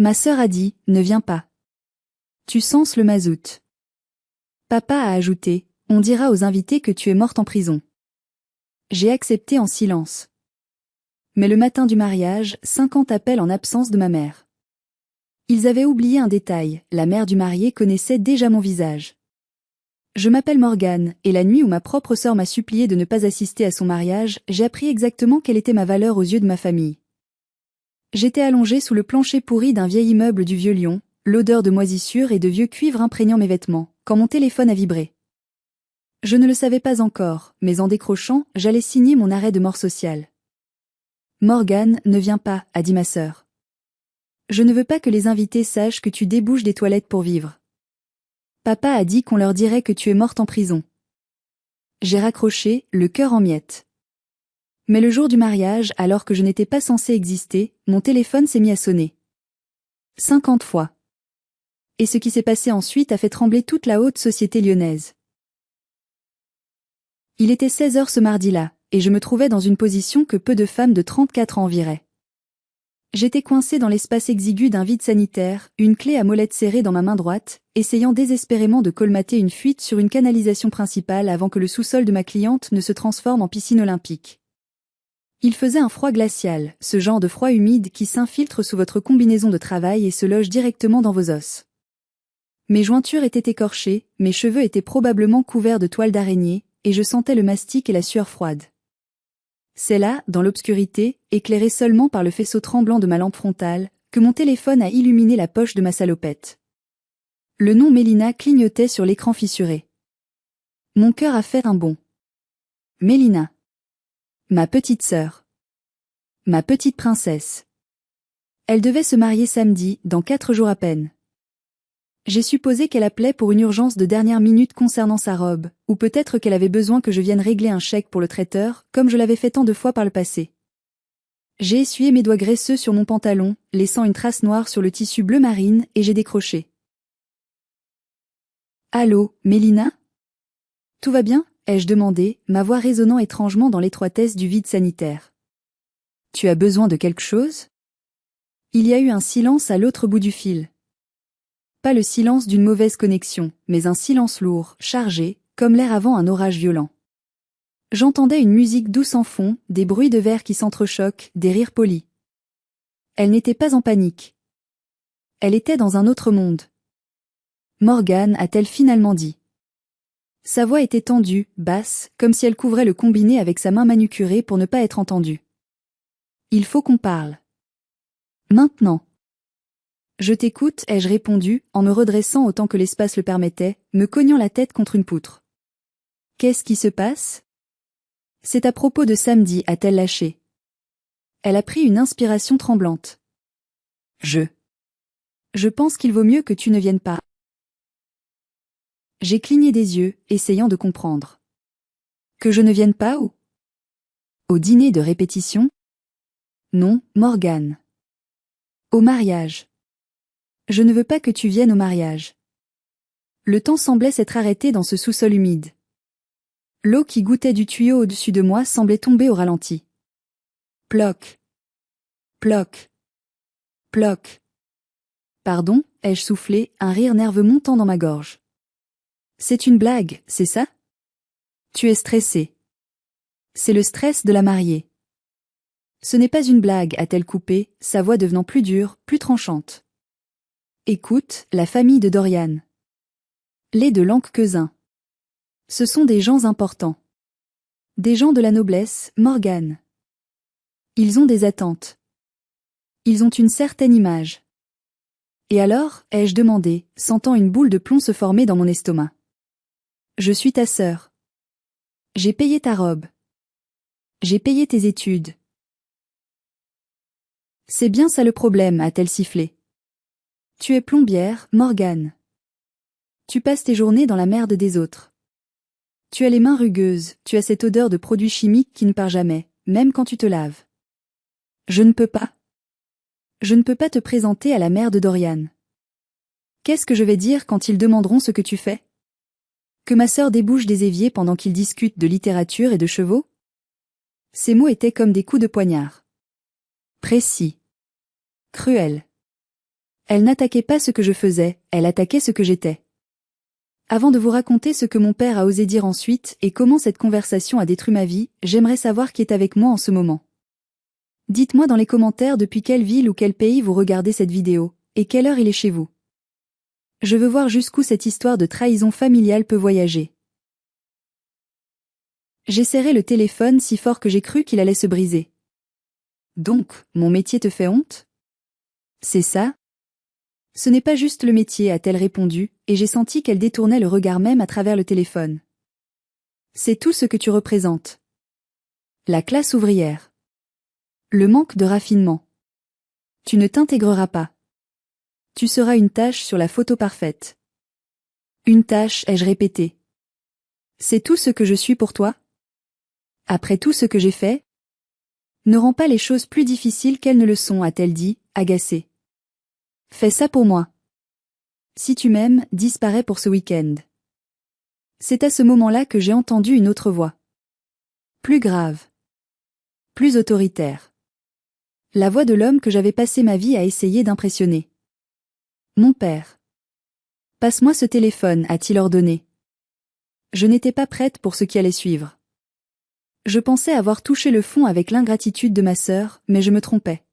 Ma sœur a dit, ne viens pas. Tu sens le mazout. Papa a ajouté, on dira aux invités que tu es morte en prison. J'ai accepté en silence. Mais le matin du mariage, 50 appels en absence de ma mère. Ils avaient oublié un détail, la mère du marié connaissait déjà mon visage. Je m'appelle Morgane, et la nuit où ma propre sœur m'a supplié de ne pas assister à son mariage, j'ai appris exactement quelle était ma valeur aux yeux de ma famille. J'étais allongée sous le plancher pourri d'un vieil immeuble du Vieux-Lyon, l'odeur de moisissure et de vieux cuivre imprégnant mes vêtements, quand mon téléphone a vibré. Je ne le savais pas encore, mais en décrochant, j'allais signer mon arrêt de mort sociale. Morgane, ne viens pas, a dit ma sœur. Je ne veux pas que les invités sachent que tu débouches des toilettes pour vivre. Papa a dit qu'on leur dirait que tu es morte en prison. J'ai raccroché, le cœur en miettes. Mais le jour du mariage, alors que je n'étais pas censée exister, mon téléphone s'est mis à sonner. 50 fois. Et ce qui s'est passé ensuite a fait trembler toute la haute société lyonnaise. Il était 16 heures ce mardi-là, et je me trouvais dans une position que peu de femmes de 34 ans enviraient. J'étais coincée dans l'espace exigu d'un vide sanitaire, une clé à molette serrée dans ma main droite, essayant désespérément de colmater une fuite sur une canalisation principale avant que le sous-sol de ma cliente ne se transforme en piscine olympique. Il faisait un froid glacial, ce genre de froid humide qui s'infiltre sous votre combinaison de travail et se loge directement dans vos os. Mes jointures étaient écorchées, mes cheveux étaient probablement couverts de toiles d'araignée, et je sentais le mastic et la sueur froide. C'est là, dans l'obscurité, éclairé seulement par le faisceau tremblant de ma lampe frontale, que mon téléphone a illuminé la poche de ma salopette. Le nom Mélina clignotait sur l'écran fissuré. Mon cœur a fait un bond. Mélina. Ma petite sœur. Ma petite princesse. Elle devait se marier samedi, dans 4 jours à peine. J'ai supposé qu'elle appelait pour une urgence de dernière minute concernant sa robe, ou peut-être qu'elle avait besoin que je vienne régler un chèque pour le traiteur, comme je l'avais fait tant de fois par le passé. J'ai essuyé mes doigts graisseux sur mon pantalon, laissant une trace noire sur le tissu bleu marine, et j'ai décroché. Allô, Mélina? Tout va bien? Ai-je demandé, ma voix résonnant étrangement dans l'étroitesse du vide sanitaire. Tu as besoin de quelque chose? Il y a eu un silence à l'autre bout du fil. Pas le silence d'une mauvaise connexion, mais un silence lourd, chargé, comme l'air avant un orage violent. J'entendais une musique douce en fond, des bruits de verre qui s'entrechoquent, des rires polis. Elle n'était pas en panique. Elle était dans un autre monde. Morgane, a-t-elle finalement dit. Sa voix était tendue, basse, comme si elle couvrait le combiné avec sa main manucurée pour ne pas être entendue. Il faut qu'on parle. Maintenant. Je t'écoute, ai-je répondu, en me redressant autant que l'espace le permettait, me cognant la tête contre une poutre. Qu'est-ce qui se passe? C'est à propos de samedi, a-t-elle lâché. Elle a pris une inspiration tremblante. Je pense qu'il vaut mieux que tu ne viennes pas. J'ai cligné des yeux, essayant de comprendre. Que je ne vienne pas où? Au dîner de répétition? Non, Morgane. Au mariage. Je ne veux pas que tu viennes au mariage. Le temps semblait s'être arrêté dans ce sous-sol humide. L'eau qui gouttait du tuyau au-dessus de moi semblait tomber au ralenti. Ploc. Ploc. Ploc. Pardon, ai-je soufflé, un rire nerveux montant dans ma gorge. C'est une blague, c'est ça? Tu es stressée. C'est le stress de la mariée. Ce n'est pas une blague, a-t-elle coupé, sa voix devenant plus dure, plus tranchante. Écoute, la famille de Dorian. Les de Lanquequezin. Ce sont des gens importants. Des gens de la noblesse, Morgane. Ils ont des attentes. Ils ont une certaine image. Et alors, ai-je demandé, sentant une boule de plomb se former dans mon estomac. Je suis ta sœur. J'ai payé ta robe. J'ai payé tes études. C'est bien ça le problème, a-t-elle sifflé. Tu es plombière, Morgane. Tu passes tes journées dans la merde des autres. Tu as les mains rugueuses, tu as cette odeur de produits chimiques qui ne part jamais, même quand tu te laves. Je ne peux pas. Je ne peux pas te présenter à la mère de Dorian. Qu'est-ce que je vais dire quand ils demanderont ce que tu fais? Que ma sœur débouche des éviers pendant qu'ils discutent de littérature et de chevaux? Ces mots étaient comme des coups de poignard. Précis. Cruel. Elle n'attaquait pas ce que je faisais, elle attaquait ce que j'étais. Avant de vous raconter ce que mon père a osé dire ensuite et comment cette conversation a détruit ma vie, j'aimerais savoir qui est avec moi en ce moment. Dites-moi dans les commentaires depuis quelle ville ou quel pays vous regardez cette vidéo, et quelle heure il est chez vous. Je veux voir jusqu'où cette histoire de trahison familiale peut voyager. J'ai serré le téléphone si fort que j'ai cru qu'il allait se briser. Donc, mon métier te fait honte? C'est ça? Ce n'est pas juste le métier, a-t-elle répondu, et j'ai senti qu'elle détournait le regard même à travers le téléphone. C'est tout ce que tu représentes. La classe ouvrière. Le manque de raffinement. Tu ne t'intégreras pas. Tu seras une tache sur la photo parfaite. Une tache, ai-je répété. C'est tout ce que je suis pour toi? Après tout ce que j'ai fait? Ne rends pas les choses plus difficiles qu'elles ne le sont, a-t-elle dit, agacée. Fais ça pour moi. Si tu m'aimes, disparais pour ce week-end. C'est à ce moment-là que j'ai entendu une autre voix. Plus grave. Plus autoritaire. La voix de l'homme que j'avais passé ma vie à essayer d'impressionner. Mon père. Passe-moi ce téléphone, a-t-il ordonné. Je n'étais pas prête pour ce qui allait suivre. Je pensais avoir touché le fond avec l'ingratitude de ma sœur, mais je me trompais.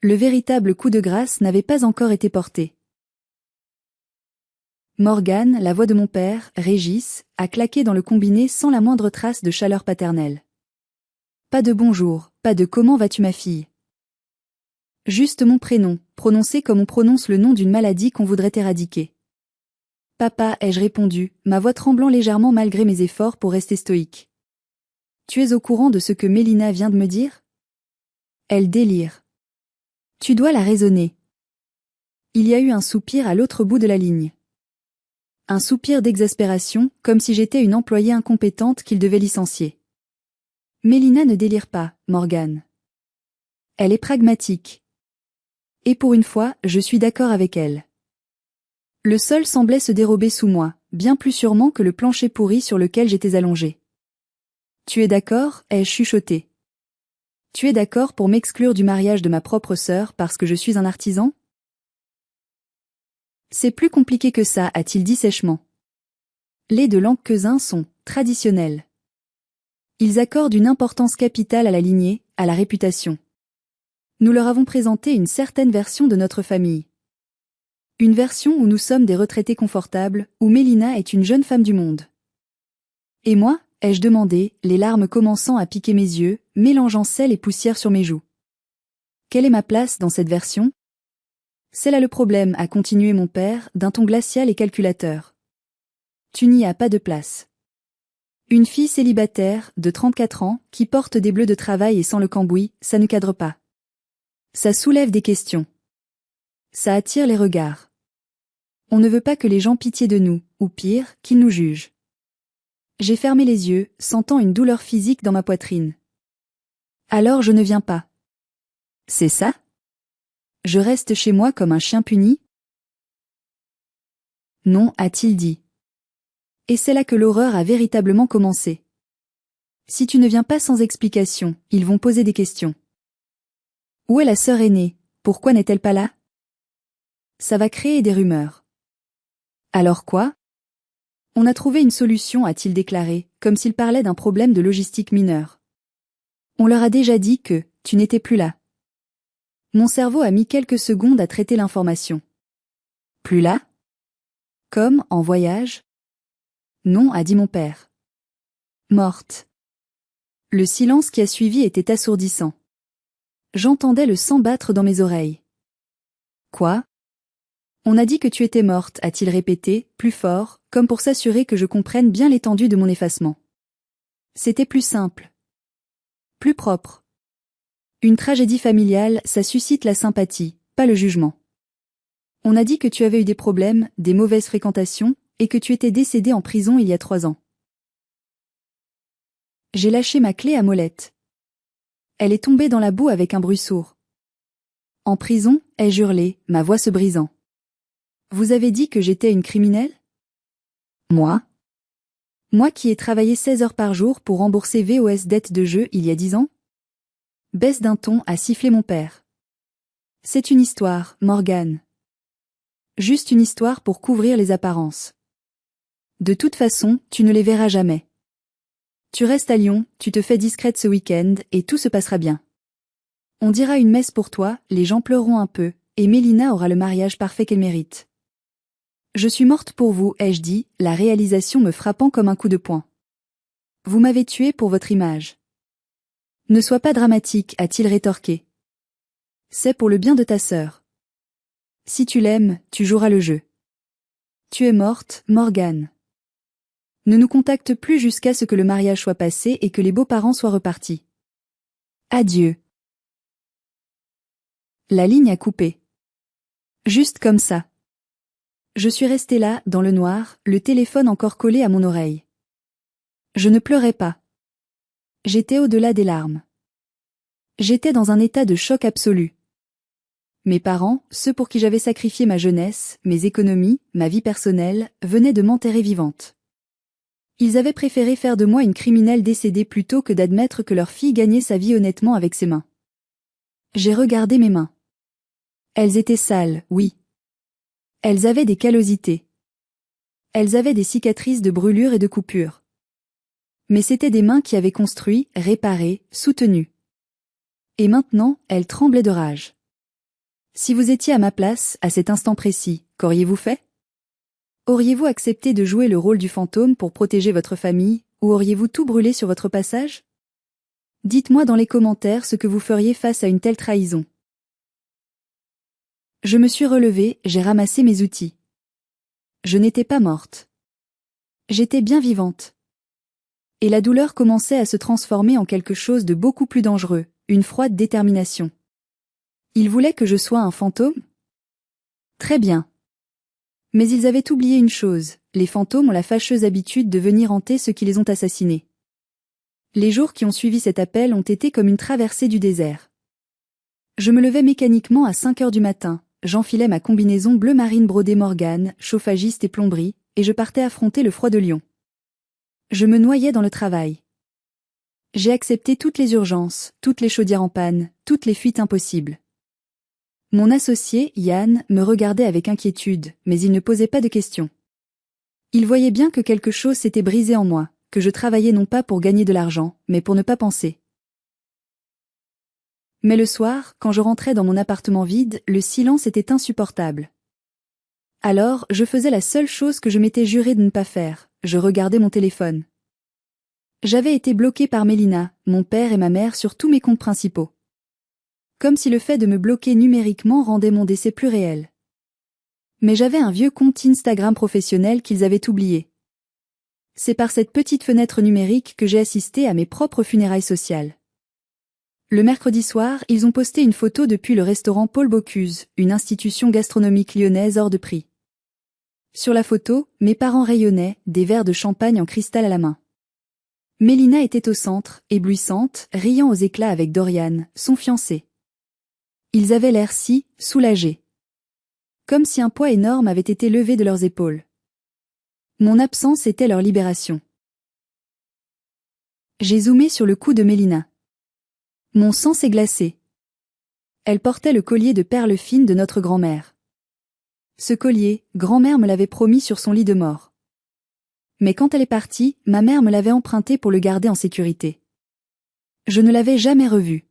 Le véritable coup de grâce n'avait pas encore été porté. Morgane, la voix de mon père, Régis, a claqué dans le combiné sans la moindre trace de chaleur paternelle. Pas de bonjour, pas de comment vas-tu ma fille. Juste mon prénom, prononcé comme on prononce le nom d'une maladie qu'on voudrait éradiquer. Papa, ai-je répondu, ma voix tremblant légèrement malgré mes efforts pour rester stoïque. Tu es au courant de ce que Mélina vient de me dire? Elle délire. Tu dois la raisonner. Il y a eu un soupir à l'autre bout de la ligne. Un soupir d'exaspération, comme si j'étais une employée incompétente qu'il devait licencier. Mélina ne délire pas, Morgane. Elle est pragmatique. Et pour une fois, je suis d'accord avec elle. Le sol semblait se dérober sous moi, bien plus sûrement que le plancher pourri sur lequel j'étais allongée. Tu es d'accord, ai-je chuchoté. Tu es d'accord pour m'exclure du mariage de ma propre sœur parce que je suis un artisan? C'est plus compliqué que ça, a-t-il dit sèchement. Les de Lanquezin sont traditionnels. Ils accordent une importance capitale à la lignée, à la réputation. Nous leur avons présenté une certaine version de notre famille. Une version où nous sommes des retraités confortables, où Mélina est une jeune femme du monde. Et moi, ai-je demandé, les larmes commençant à piquer mes yeux, mélangeant sel et poussière sur mes joues. Quelle est ma place dans cette version? C'est là le problème, a continué mon père, d'un ton glacial et calculateur. Tu n'y as pas de place. Une fille célibataire, de 34 ans, qui porte des bleus de travail et sans le cambouis, ça ne cadre pas. Ça soulève des questions. Ça attire les regards. On ne veut pas que les gens pitié de nous, ou pire, qu'ils nous jugent. J'ai fermé les yeux, sentant une douleur physique dans ma poitrine. Alors je ne viens pas. C'est ça? Je reste chez moi comme un chien puni? Non, a-t-il dit. Et c'est là que l'horreur a véritablement commencé. Si tu ne viens pas sans explication, ils vont poser des questions. Où est la sœur aînée? Pourquoi n'est-elle pas là? Ça va créer des rumeurs. Alors quoi? On a trouvé une solution, a-t-il déclaré, comme s'il parlait d'un problème de logistique mineur. On leur a déjà dit que tu n'étais plus là. Mon cerveau a mis quelques secondes à traiter l'information. Plus là? Comme en voyage? Non, a dit mon père. Morte. Le silence qui a suivi était assourdissant. J'entendais le sang battre dans mes oreilles. Quoi? On a dit que tu étais morte, a-t-il répété, plus fort, comme pour s'assurer que je comprenne bien l'étendue de mon effacement. C'était plus simple. Plus propre. Une tragédie familiale, ça suscite la sympathie, pas le jugement. On a dit que tu avais eu des problèmes, des mauvaises fréquentations, et que tu étais décédée en prison il y a 3 ans. J'ai lâché ma clé à molette. Elle est tombée dans la boue avec un bruit sourd. En prison, ai-je hurlé, ma voix se brisant. Vous avez dit que j'étais une criminelle? Moi? Moi qui ai travaillé 16 heures par jour pour rembourser VOS dette de jeu il y a 10 ans? Baisse d'un ton, a sifflé mon père. C'est une histoire, Morgane. Juste une histoire pour couvrir les apparences. De toute façon, tu ne les verras jamais. Tu restes à Lyon, tu te fais discrète ce week-end, et tout se passera bien. On dira une messe pour toi, les gens pleureront un peu, et Mélina aura le mariage parfait qu'elle mérite. Je suis morte pour vous, ai-je dit, la réalisation me frappant comme un coup de poing. Vous m'avez tué pour votre image. Ne sois pas dramatique, a-t-il rétorqué. C'est pour le bien de ta sœur. Si tu l'aimes, tu joueras le jeu. Tu es morte, Morgane. Ne nous contacte plus jusqu'à ce que le mariage soit passé et que les beaux-parents soient repartis. Adieu. La ligne a coupé. Juste comme ça. Je suis restée là, dans le noir, le téléphone encore collé à mon oreille. Je ne pleurais pas. J'étais au-delà des larmes. J'étais dans un état de choc absolu. Mes parents, ceux pour qui j'avais sacrifié ma jeunesse, mes économies, ma vie personnelle, venaient de m'enterrer vivante. Ils avaient préféré faire de moi une criminelle décédée plutôt que d'admettre que leur fille gagnait sa vie honnêtement avec ses mains. J'ai regardé mes mains. Elles étaient sales, oui. Elles avaient des callosités. Elles avaient des cicatrices de brûlures et de coupures. Mais c'étaient des mains qui avaient construit, réparé, soutenu. Et maintenant, elles tremblaient de rage. Si vous étiez à ma place, à cet instant précis, qu'auriez-vous fait? Auriez-vous accepté de jouer le rôle du fantôme pour protéger votre famille, ou auriez-vous tout brûlé sur votre passage? Dites-moi dans les commentaires ce que vous feriez face à une telle trahison. Je me suis relevée, j'ai ramassé mes outils. Je n'étais pas morte. J'étais bien vivante. Et la douleur commençait à se transformer en quelque chose de beaucoup plus dangereux, une froide détermination. Ils voulaient que je sois un fantôme? Très bien. Mais ils avaient oublié une chose, les fantômes ont la fâcheuse habitude de venir hanter ceux qui les ont assassinés. Les jours qui ont suivi cet appel ont été comme une traversée du désert. Je me levais mécaniquement à 5 heures du matin, j'enfilais ma combinaison bleu marine brodée Morgane, chauffagiste et plomberie, et je partais affronter le froid de Lyon. Je me noyais dans le travail. J'ai accepté toutes les urgences, toutes les chaudières en panne, toutes les fuites impossibles. Mon associé, Yann, me regardait avec inquiétude, mais il ne posait pas de questions. Il voyait bien que quelque chose s'était brisé en moi, que je travaillais non pas pour gagner de l'argent, mais pour ne pas penser. Mais le soir, quand je rentrais dans mon appartement vide, le silence était insupportable. Alors, je faisais la seule chose que je m'étais juré de ne pas faire, je regardais mon téléphone. J'avais été bloquée par Mélina, mon père et ma mère sur tous mes comptes principaux. Comme si le fait de me bloquer numériquement rendait mon décès plus réel. Mais j'avais un vieux compte Instagram professionnel qu'ils avaient oublié. C'est par cette petite fenêtre numérique que j'ai assisté à mes propres funérailles sociales. Le mercredi soir, ils ont posté une photo depuis le restaurant Paul Bocuse, une institution gastronomique lyonnaise hors de prix. Sur la photo, mes parents rayonnaient, des verres de champagne en cristal à la main. Mélina était au centre, éblouissante, riant aux éclats avec Dorian, son fiancé. Ils avaient l'air si soulagés. Comme si un poids énorme avait été levé de leurs épaules. Mon absence était leur libération. J'ai zoomé sur le cou de Mélina. Mon sang s'est glacé. Elle portait le collier de perles fines de notre grand-mère. Ce collier, grand-mère me l'avait promis sur son lit de mort. Mais quand elle est partie, ma mère me l'avait emprunté pour le garder en sécurité. Je ne l'avais jamais revu.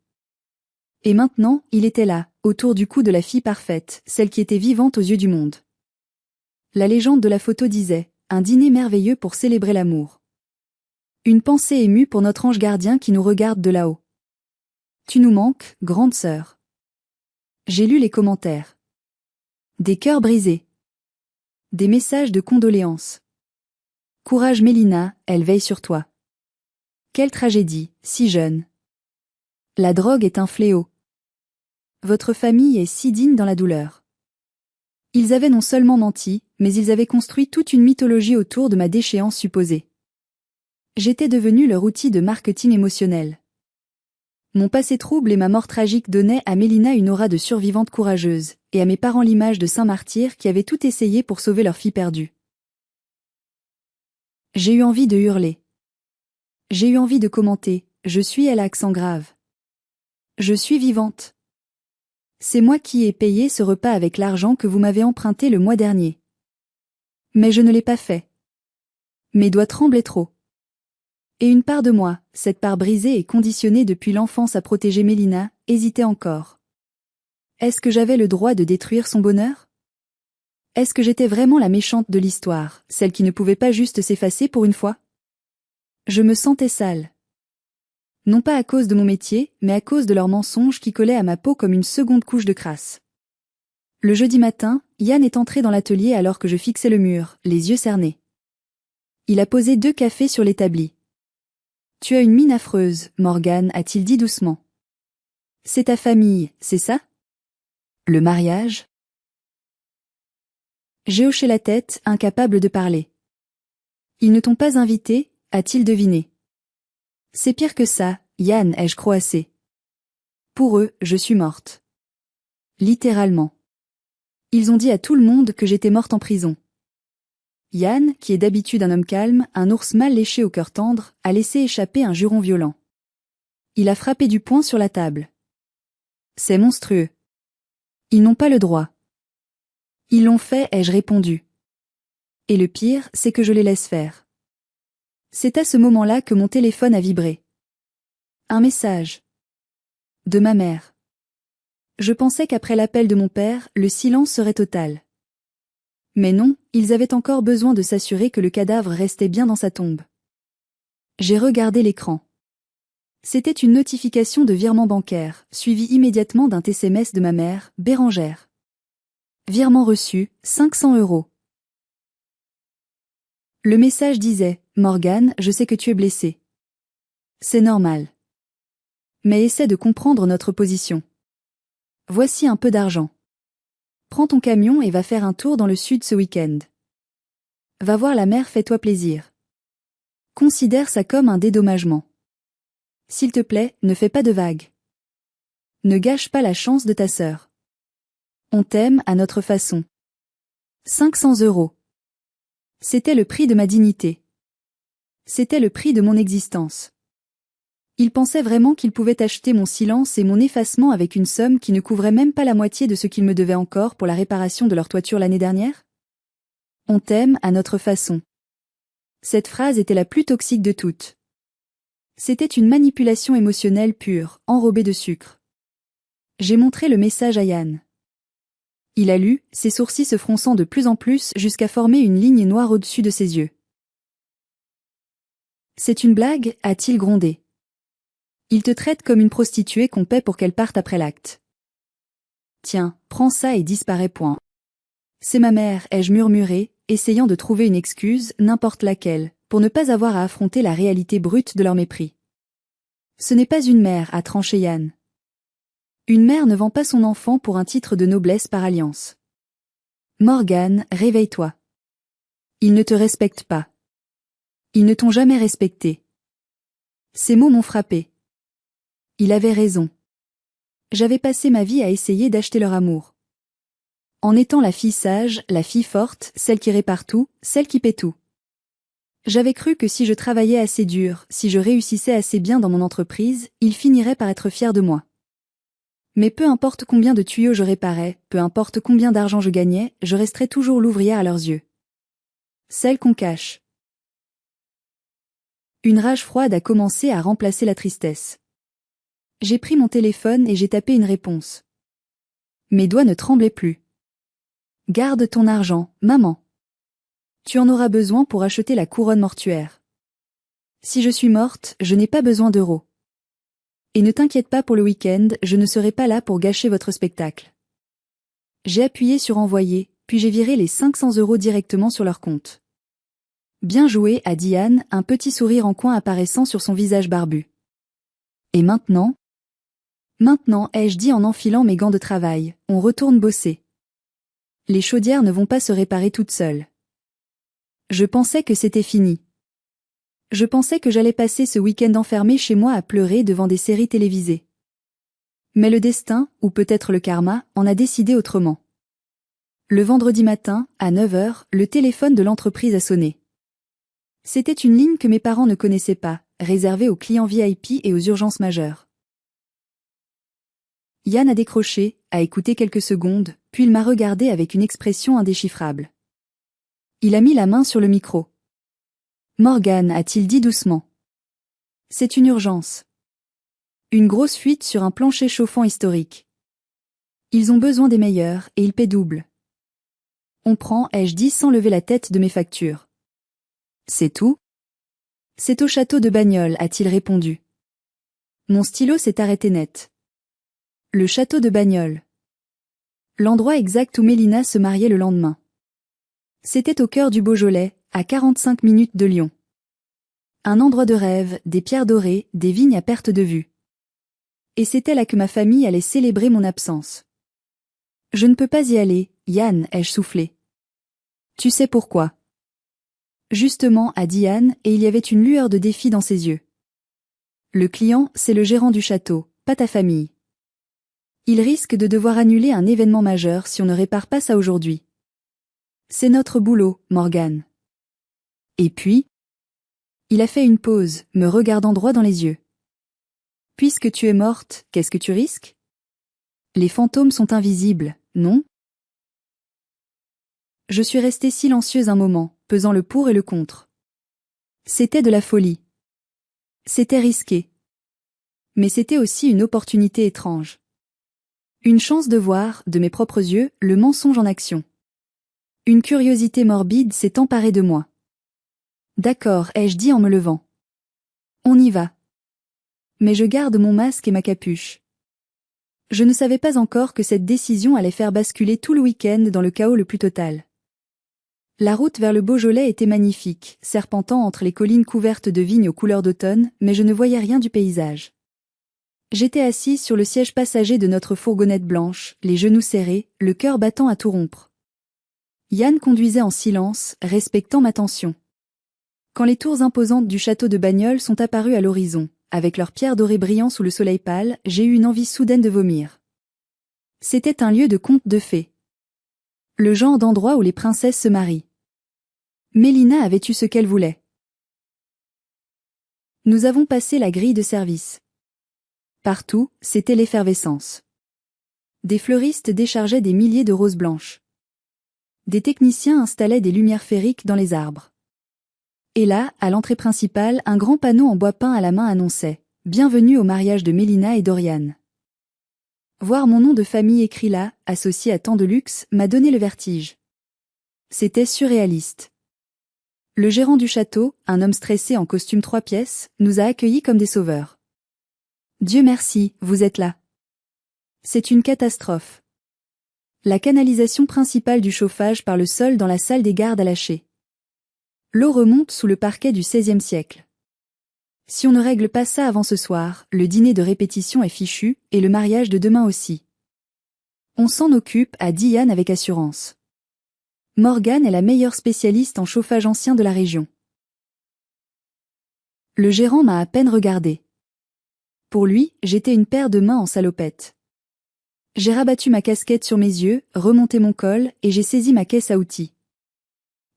Et maintenant, il était là, autour du cou de la fille parfaite, celle qui était vivante aux yeux du monde. La légende de la photo disait, un dîner merveilleux pour célébrer l'amour. Une pensée émue pour notre ange gardien qui nous regarde de là-haut. Tu nous manques, grande sœur. J'ai lu les commentaires. Des cœurs brisés. Des messages de condoléances. Courage Mélina, elle veille sur toi. Quelle tragédie, si jeune. La drogue est un fléau. Votre famille est si digne dans la douleur. Ils avaient non seulement menti, mais ils avaient construit toute une mythologie autour de ma déchéance supposée. J'étais devenu leur outil de marketing émotionnel. Mon passé trouble et ma mort tragique donnaient à Mélina une aura de survivante courageuse, et à mes parents l'image de saints martyrs qui avaient tout essayé pour sauver leur fille perdue. J'ai eu envie de hurler. J'ai eu envie de commenter, je suis à l'accent grave. Je suis vivante. C'est moi qui ai payé ce repas avec l'argent que vous m'avez emprunté le mois dernier. Mais je ne l'ai pas fait. Mes doigts tremblaient trop. Et une part de moi, cette part brisée et conditionnée depuis l'enfance à protéger Mélina, hésitait encore. Est-ce que j'avais le droit de détruire son bonheur? Est-ce que j'étais vraiment la méchante de l'histoire, celle qui ne pouvait pas juste s'effacer pour une fois? Je me sentais sale. Non pas à cause de mon métier, mais à cause de leurs mensonges qui collaient à ma peau comme une seconde couche de crasse. Le jeudi matin, Yann est entré dans l'atelier alors que je fixais le mur, les yeux cernés. Il a posé 2 cafés sur l'établi. « Tu as une mine affreuse, Morgane, a-t-il dit doucement. C'est ta famille, c'est ça? Le mariage? » J'ai hoché la tête, incapable de parler. « Ils ne t'ont pas invité, a-t-il deviné. C'est pire que ça, Yann, ai-je croassé. Pour eux, je suis morte. Littéralement. Ils ont dit à tout le monde que j'étais morte en prison. Yann, qui est d'habitude un homme calme, un ours mal léché au cœur tendre, a laissé échapper un juron violent. Il a frappé du poing sur la table. C'est monstrueux. Ils n'ont pas le droit. Ils l'ont fait, ai-je répondu. Et le pire, c'est que je les laisse faire. C'est à ce moment-là que mon téléphone a vibré. Un message. De ma mère. Je pensais qu'après l'appel de mon père, le silence serait total. Mais non, ils avaient encore besoin de s'assurer que le cadavre restait bien dans sa tombe. J'ai regardé l'écran. C'était une notification de virement bancaire, suivie immédiatement d'un SMS de ma mère, Bérangère. Virement reçu, 500 €. Le message disait, « Morgane, je sais que tu es blessée. C'est normal. Mais essaie de comprendre notre position. Voici un peu d'argent. Prends ton camion et va faire un tour dans le sud ce week-end. Va voir la mer, fais-toi plaisir. Considère ça comme un dédommagement. S'il te plaît, ne fais pas de vagues. Ne gâche pas la chance de ta sœur. On t'aime à notre façon. 500 €. C'était le prix de ma dignité. C'était le prix de mon existence. Ils pensaient vraiment qu'ils pouvaient acheter mon silence et mon effacement avec une somme qui ne couvrait même pas la moitié de ce qu'ils me devaient encore pour la réparation de leur toiture l'année dernière? On t'aime à notre façon. Cette phrase était la plus toxique de toutes. C'était une manipulation émotionnelle pure, enrobée de sucre. J'ai montré le message à Yann. Il a lu, ses sourcils se fronçant de plus en plus jusqu'à former une ligne noire au-dessus de ses yeux. C'est une blague, a-t-il grondé. Il te traite comme une prostituée qu'on paie pour qu'elle parte après l'acte. Tiens, prends ça et disparais point. C'est ma mère, ai-je murmuré, essayant de trouver une excuse, n'importe laquelle, pour ne pas avoir à affronter la réalité brute de leur mépris. Ce n'est pas une mère, a tranché Yann. Une mère ne vend pas son enfant pour un titre de noblesse par alliance. Morgane, réveille-toi. Ils ne te respectent pas. Ils ne t'ont jamais respecté. Ces mots m'ont frappé. Il avait raison. J'avais passé ma vie à essayer d'acheter leur amour. En étant la fille sage, la fille forte, celle qui répare tout, celle qui paie tout. J'avais cru que si je travaillais assez dur, si je réussissais assez bien dans mon entreprise, ils finiraient par être fiers de moi. Mais peu importe combien de tuyaux je réparais, peu importe combien d'argent je gagnais, je resterais toujours l'ouvrière à leurs yeux. Celle qu'on cache. Une rage froide a commencé à remplacer la tristesse. J'ai pris mon téléphone et j'ai tapé une réponse. Mes doigts ne tremblaient plus. Garde ton argent, maman. Tu en auras besoin pour acheter la couronne mortuaire. Si je suis morte, je n'ai pas besoin d'euros. Et ne t'inquiète pas pour le week-end, je ne serai pas là pour gâcher votre spectacle. J'ai appuyé sur envoyer, puis j'ai viré les 500 € directement sur leur compte. Bien joué, a dit Anne, un petit sourire en coin apparaissant sur son visage barbu. Et maintenant? Maintenant, ai-je dit en enfilant mes gants de travail, on retourne bosser. Les chaudières ne vont pas se réparer toutes seules. Je pensais que c'était fini. Je pensais que j'allais passer ce week-end enfermé chez moi à pleurer devant des séries télévisées. Mais le destin, ou peut-être le karma, en a décidé autrement. Le vendredi matin, à 9 h, le téléphone de l'entreprise a sonné. C'était une ligne que mes parents ne connaissaient pas, réservée aux clients VIP et aux urgences majeures. Yann a décroché, a écouté quelques secondes, puis il m'a regardé avec une expression indéchiffrable. Il a mis la main sur le micro. Morgan, a-t-il dit doucement. C'est une urgence. Une grosse fuite sur un plancher chauffant historique. Ils ont besoin des meilleurs, et ils paient double. On prend, ai-je dit sans lever la tête de mes factures. C'est tout? C'est au château de Bagnols, a-t-il répondu. Mon stylo s'est arrêté net. Le château de Bagnols. L'endroit exact où Mélina se mariait le lendemain. C'était au cœur du Beaujolais, à 45 minutes de Lyon. Un endroit de rêve, des pierres dorées, des vignes à perte de vue. Et c'était là que ma famille allait célébrer mon absence. Je ne peux pas y aller, Yann, ai-je soufflé. Tu sais pourquoi? Justement, a dit Yann, et il y avait une lueur de défi dans ses yeux. Le client, c'est le gérant du château, pas ta famille. Il risque de devoir annuler un événement majeur si on ne répare pas ça aujourd'hui. C'est notre boulot, Morgan. Et puis? Il a fait une pause, me regardant droit dans les yeux. Puisque tu es morte, qu'est-ce que tu risques? Les fantômes sont invisibles, non? Je suis restée silencieuse un moment, pesant le pour et le contre. C'était de la folie. C'était risqué. Mais c'était aussi une opportunité étrange. Une chance de voir, de mes propres yeux, le mensonge en action. Une curiosité morbide s'est emparée de moi. D'accord, ai-je dit en me levant. On y va. Mais je garde mon masque et ma capuche. Je ne savais pas encore que cette décision allait faire basculer tout le week-end dans le chaos le plus total. La route vers le Beaujolais était magnifique, serpentant entre les collines couvertes de vignes aux couleurs d'automne, mais je ne voyais rien du paysage. J'étais assise sur le siège passager de notre fourgonnette blanche, les genoux serrés, le cœur battant à tout rompre. Yann conduisait en silence, respectant ma tension. Quand les tours imposantes du château de Bagnols sont apparues à l'horizon, avec leurs pierres dorées brillant sous le soleil pâle, j'ai eu une envie soudaine de vomir. C'était un lieu de conte de fées. Le genre d'endroit où les princesses se marient. Mélina avait eu ce qu'elle voulait. Nous avons passé la grille de service. Partout, c'était l'effervescence. Des fleuristes déchargeaient des milliers de roses blanches. Des techniciens installaient des lumières féeriques dans les arbres. Et là, à l'entrée principale, un grand panneau en bois peint à la main annonçait « Bienvenue au mariage de Mélina et Dorian ». Voir mon nom de famille écrit là, associé à tant de luxe, m'a donné le vertige. C'était surréaliste. Le gérant du château, un homme stressé en costume 3 pièces, nous a accueillis comme des sauveurs. Dieu merci, vous êtes là. C'est une catastrophe. La canalisation principale du chauffage par le sol dans la salle des gardes a lâché. L'eau remonte sous le parquet du XVIe siècle. Si on ne règle pas ça avant ce soir, le dîner de répétition est fichu, et le mariage de demain aussi. On s'en occupe, a dit Yann avec assurance. Morgan est la meilleure spécialiste en chauffage ancien de la région. Le gérant m'a à peine regardé. Pour lui, j'étais une paire de mains en salopette. J'ai rabattu ma casquette sur mes yeux, remonté mon col, et j'ai saisi ma caisse à outils.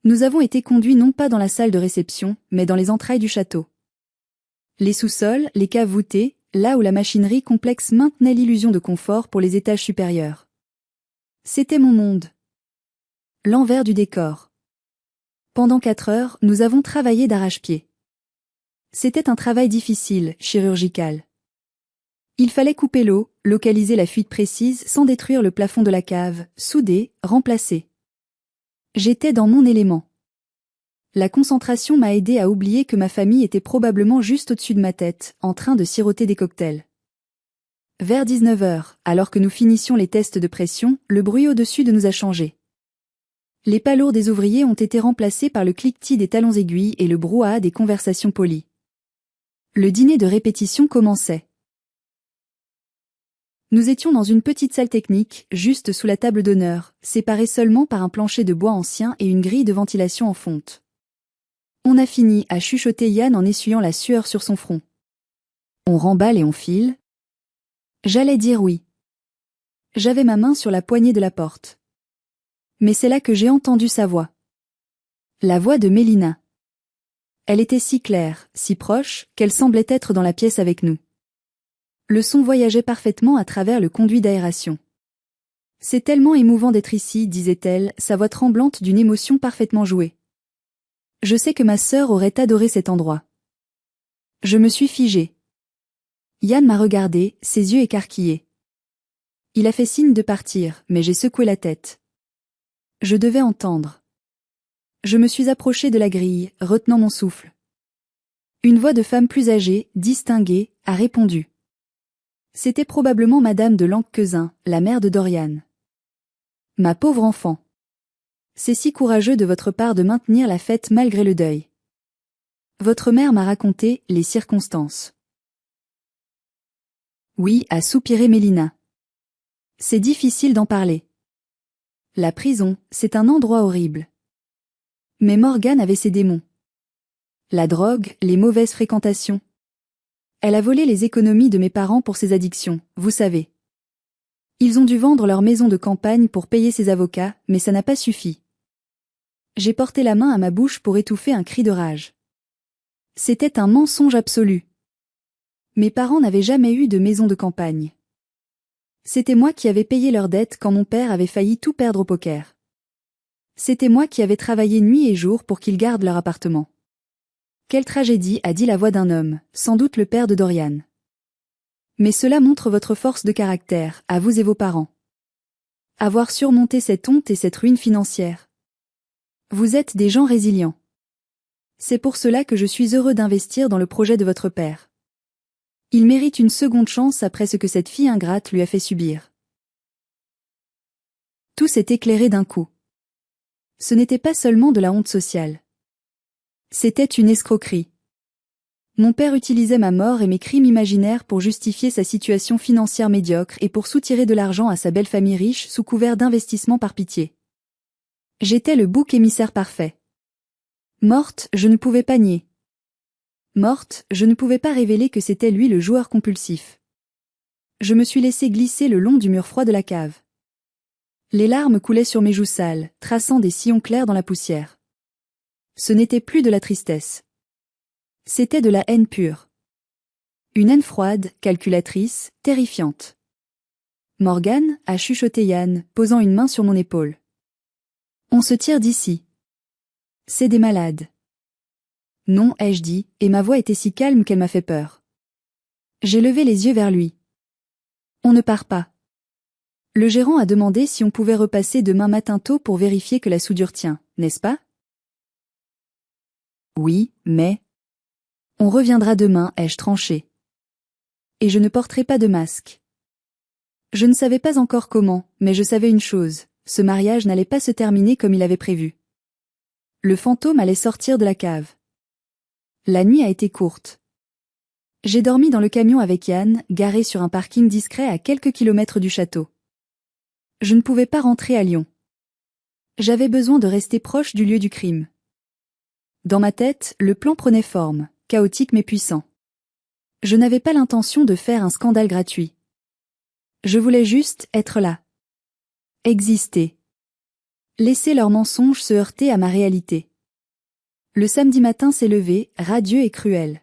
Nous avons été conduits non pas dans la salle de réception, mais dans les entrailles du château. Les sous-sols, les caves voûtées, là où la machinerie complexe maintenait l'illusion de confort pour les étages supérieurs. C'était mon monde. L'envers du décor. Pendant 4 heures, nous avons travaillé d'arrache-pied. C'était un travail difficile, chirurgical. Il fallait couper l'eau, localiser la fuite précise sans détruire le plafond de la cave, souder, remplacer. J'étais dans mon élément. La concentration m'a aidé à oublier que ma famille était probablement juste au-dessus de ma tête, en train de siroter des cocktails. Vers 19 heures, alors que nous finissions les tests de pression, le bruit au-dessus de nous a changé. Les pas lourds des ouvriers ont été remplacés par le cliquetis des talons aiguilles et le brouhaha des conversations polies. Le dîner de répétition commençait. Nous étions dans une petite salle technique, juste sous la table d'honneur, séparée seulement par un plancher de bois ancien et une grille de ventilation en fonte. On a fini, a chuchoté Yann en essuyant la sueur sur son front. On remballe et on file. J'allais dire oui. J'avais ma main sur la poignée de la porte. Mais c'est là que j'ai entendu sa voix. La voix de Mélina. Elle était si claire, si proche, qu'elle semblait être dans la pièce avec nous. Le son voyageait parfaitement à travers le conduit d'aération. C'est tellement émouvant d'être ici, disait-elle, sa voix tremblante d'une émotion parfaitement jouée. Je sais que ma sœur aurait adoré cet endroit. Je me suis figée. Yann m'a regardé, ses yeux écarquillés. Il a fait signe de partir, mais j'ai secoué la tête. Je devais entendre. Je me suis approchée de la grille, retenant mon souffle. Une voix de femme plus âgée, distinguée, a répondu. C'était probablement Madame de Lanquezin, la mère de Dorian. Ma pauvre enfant. C'est si courageux de votre part de maintenir la fête malgré le deuil. Votre mère m'a raconté les circonstances. Oui, a soupiré Mélina. C'est difficile d'en parler. La prison, c'est un endroit horrible. Mais Morgane avait ses démons. La drogue, les mauvaises fréquentations. Elle a volé les économies de mes parents pour ses addictions, vous savez. Ils ont dû vendre leur maison de campagne pour payer ses avocats, mais ça n'a pas suffi. J'ai porté la main à ma bouche pour étouffer un cri de rage. C'était un mensonge absolu. Mes parents n'avaient jamais eu de maison de campagne. C'était moi qui avais payé leurs dettes quand mon père avait failli tout perdre au poker. C'était moi qui avais travaillé nuit et jour pour qu'ils gardent leur appartement. Quelle tragédie, a dit la voix d'un homme, sans doute le père de Dorian. Mais cela montre votre force de caractère, à vous et vos parents. Avoir surmonté cette honte et cette ruine financière. Vous êtes des gens résilients. C'est pour cela que je suis heureux d'investir dans le projet de votre père. Il mérite une seconde chance après ce que cette fille ingrate lui a fait subir. Tout s'est éclairé d'un coup. Ce n'était pas seulement de la honte sociale. C'était une escroquerie. Mon père utilisait ma mort et mes crimes imaginaires pour justifier sa situation financière médiocre et pour soutirer de l'argent à sa belle famille riche sous couvert d'investissement par pitié. J'étais le bouc émissaire parfait. Morte, je ne pouvais pas nier. Morte, je ne pouvais pas révéler que c'était lui le joueur compulsif. Je me suis laissé glisser le long du mur froid de la cave. Les larmes coulaient sur mes joues sales, traçant des sillons clairs dans la poussière. Ce n'était plus de la tristesse. C'était de la haine pure. Une haine froide, calculatrice, terrifiante. Morgane, a chuchoté Yann, posant une main sur mon épaule. On se tire d'ici. C'est des malades. Non, ai-je dit, et ma voix était si calme qu'elle m'a fait peur. J'ai levé les yeux vers lui. On ne part pas. Le gérant a demandé si on pouvait repasser demain matin tôt pour vérifier que la soudure tient, n'est-ce pas? Oui, mais... On reviendra demain, ai-je tranché. Et je ne porterai pas de masque. Je ne savais pas encore comment, mais je savais une chose, ce mariage n'allait pas se terminer comme il avait prévu. Le fantôme allait sortir de la cave. La nuit a été courte. J'ai dormi dans le camion avec Yann, garé sur un parking discret à quelques kilomètres du château. Je ne pouvais pas rentrer à Lyon. J'avais besoin de rester proche du lieu du crime. Dans ma tête, le plan prenait forme, chaotique mais puissant. Je n'avais pas l'intention de faire un scandale gratuit. Je voulais juste être là. Exister. Laisser leurs mensonges se heurter à ma réalité. Le samedi matin s'est levé, radieux et cruel.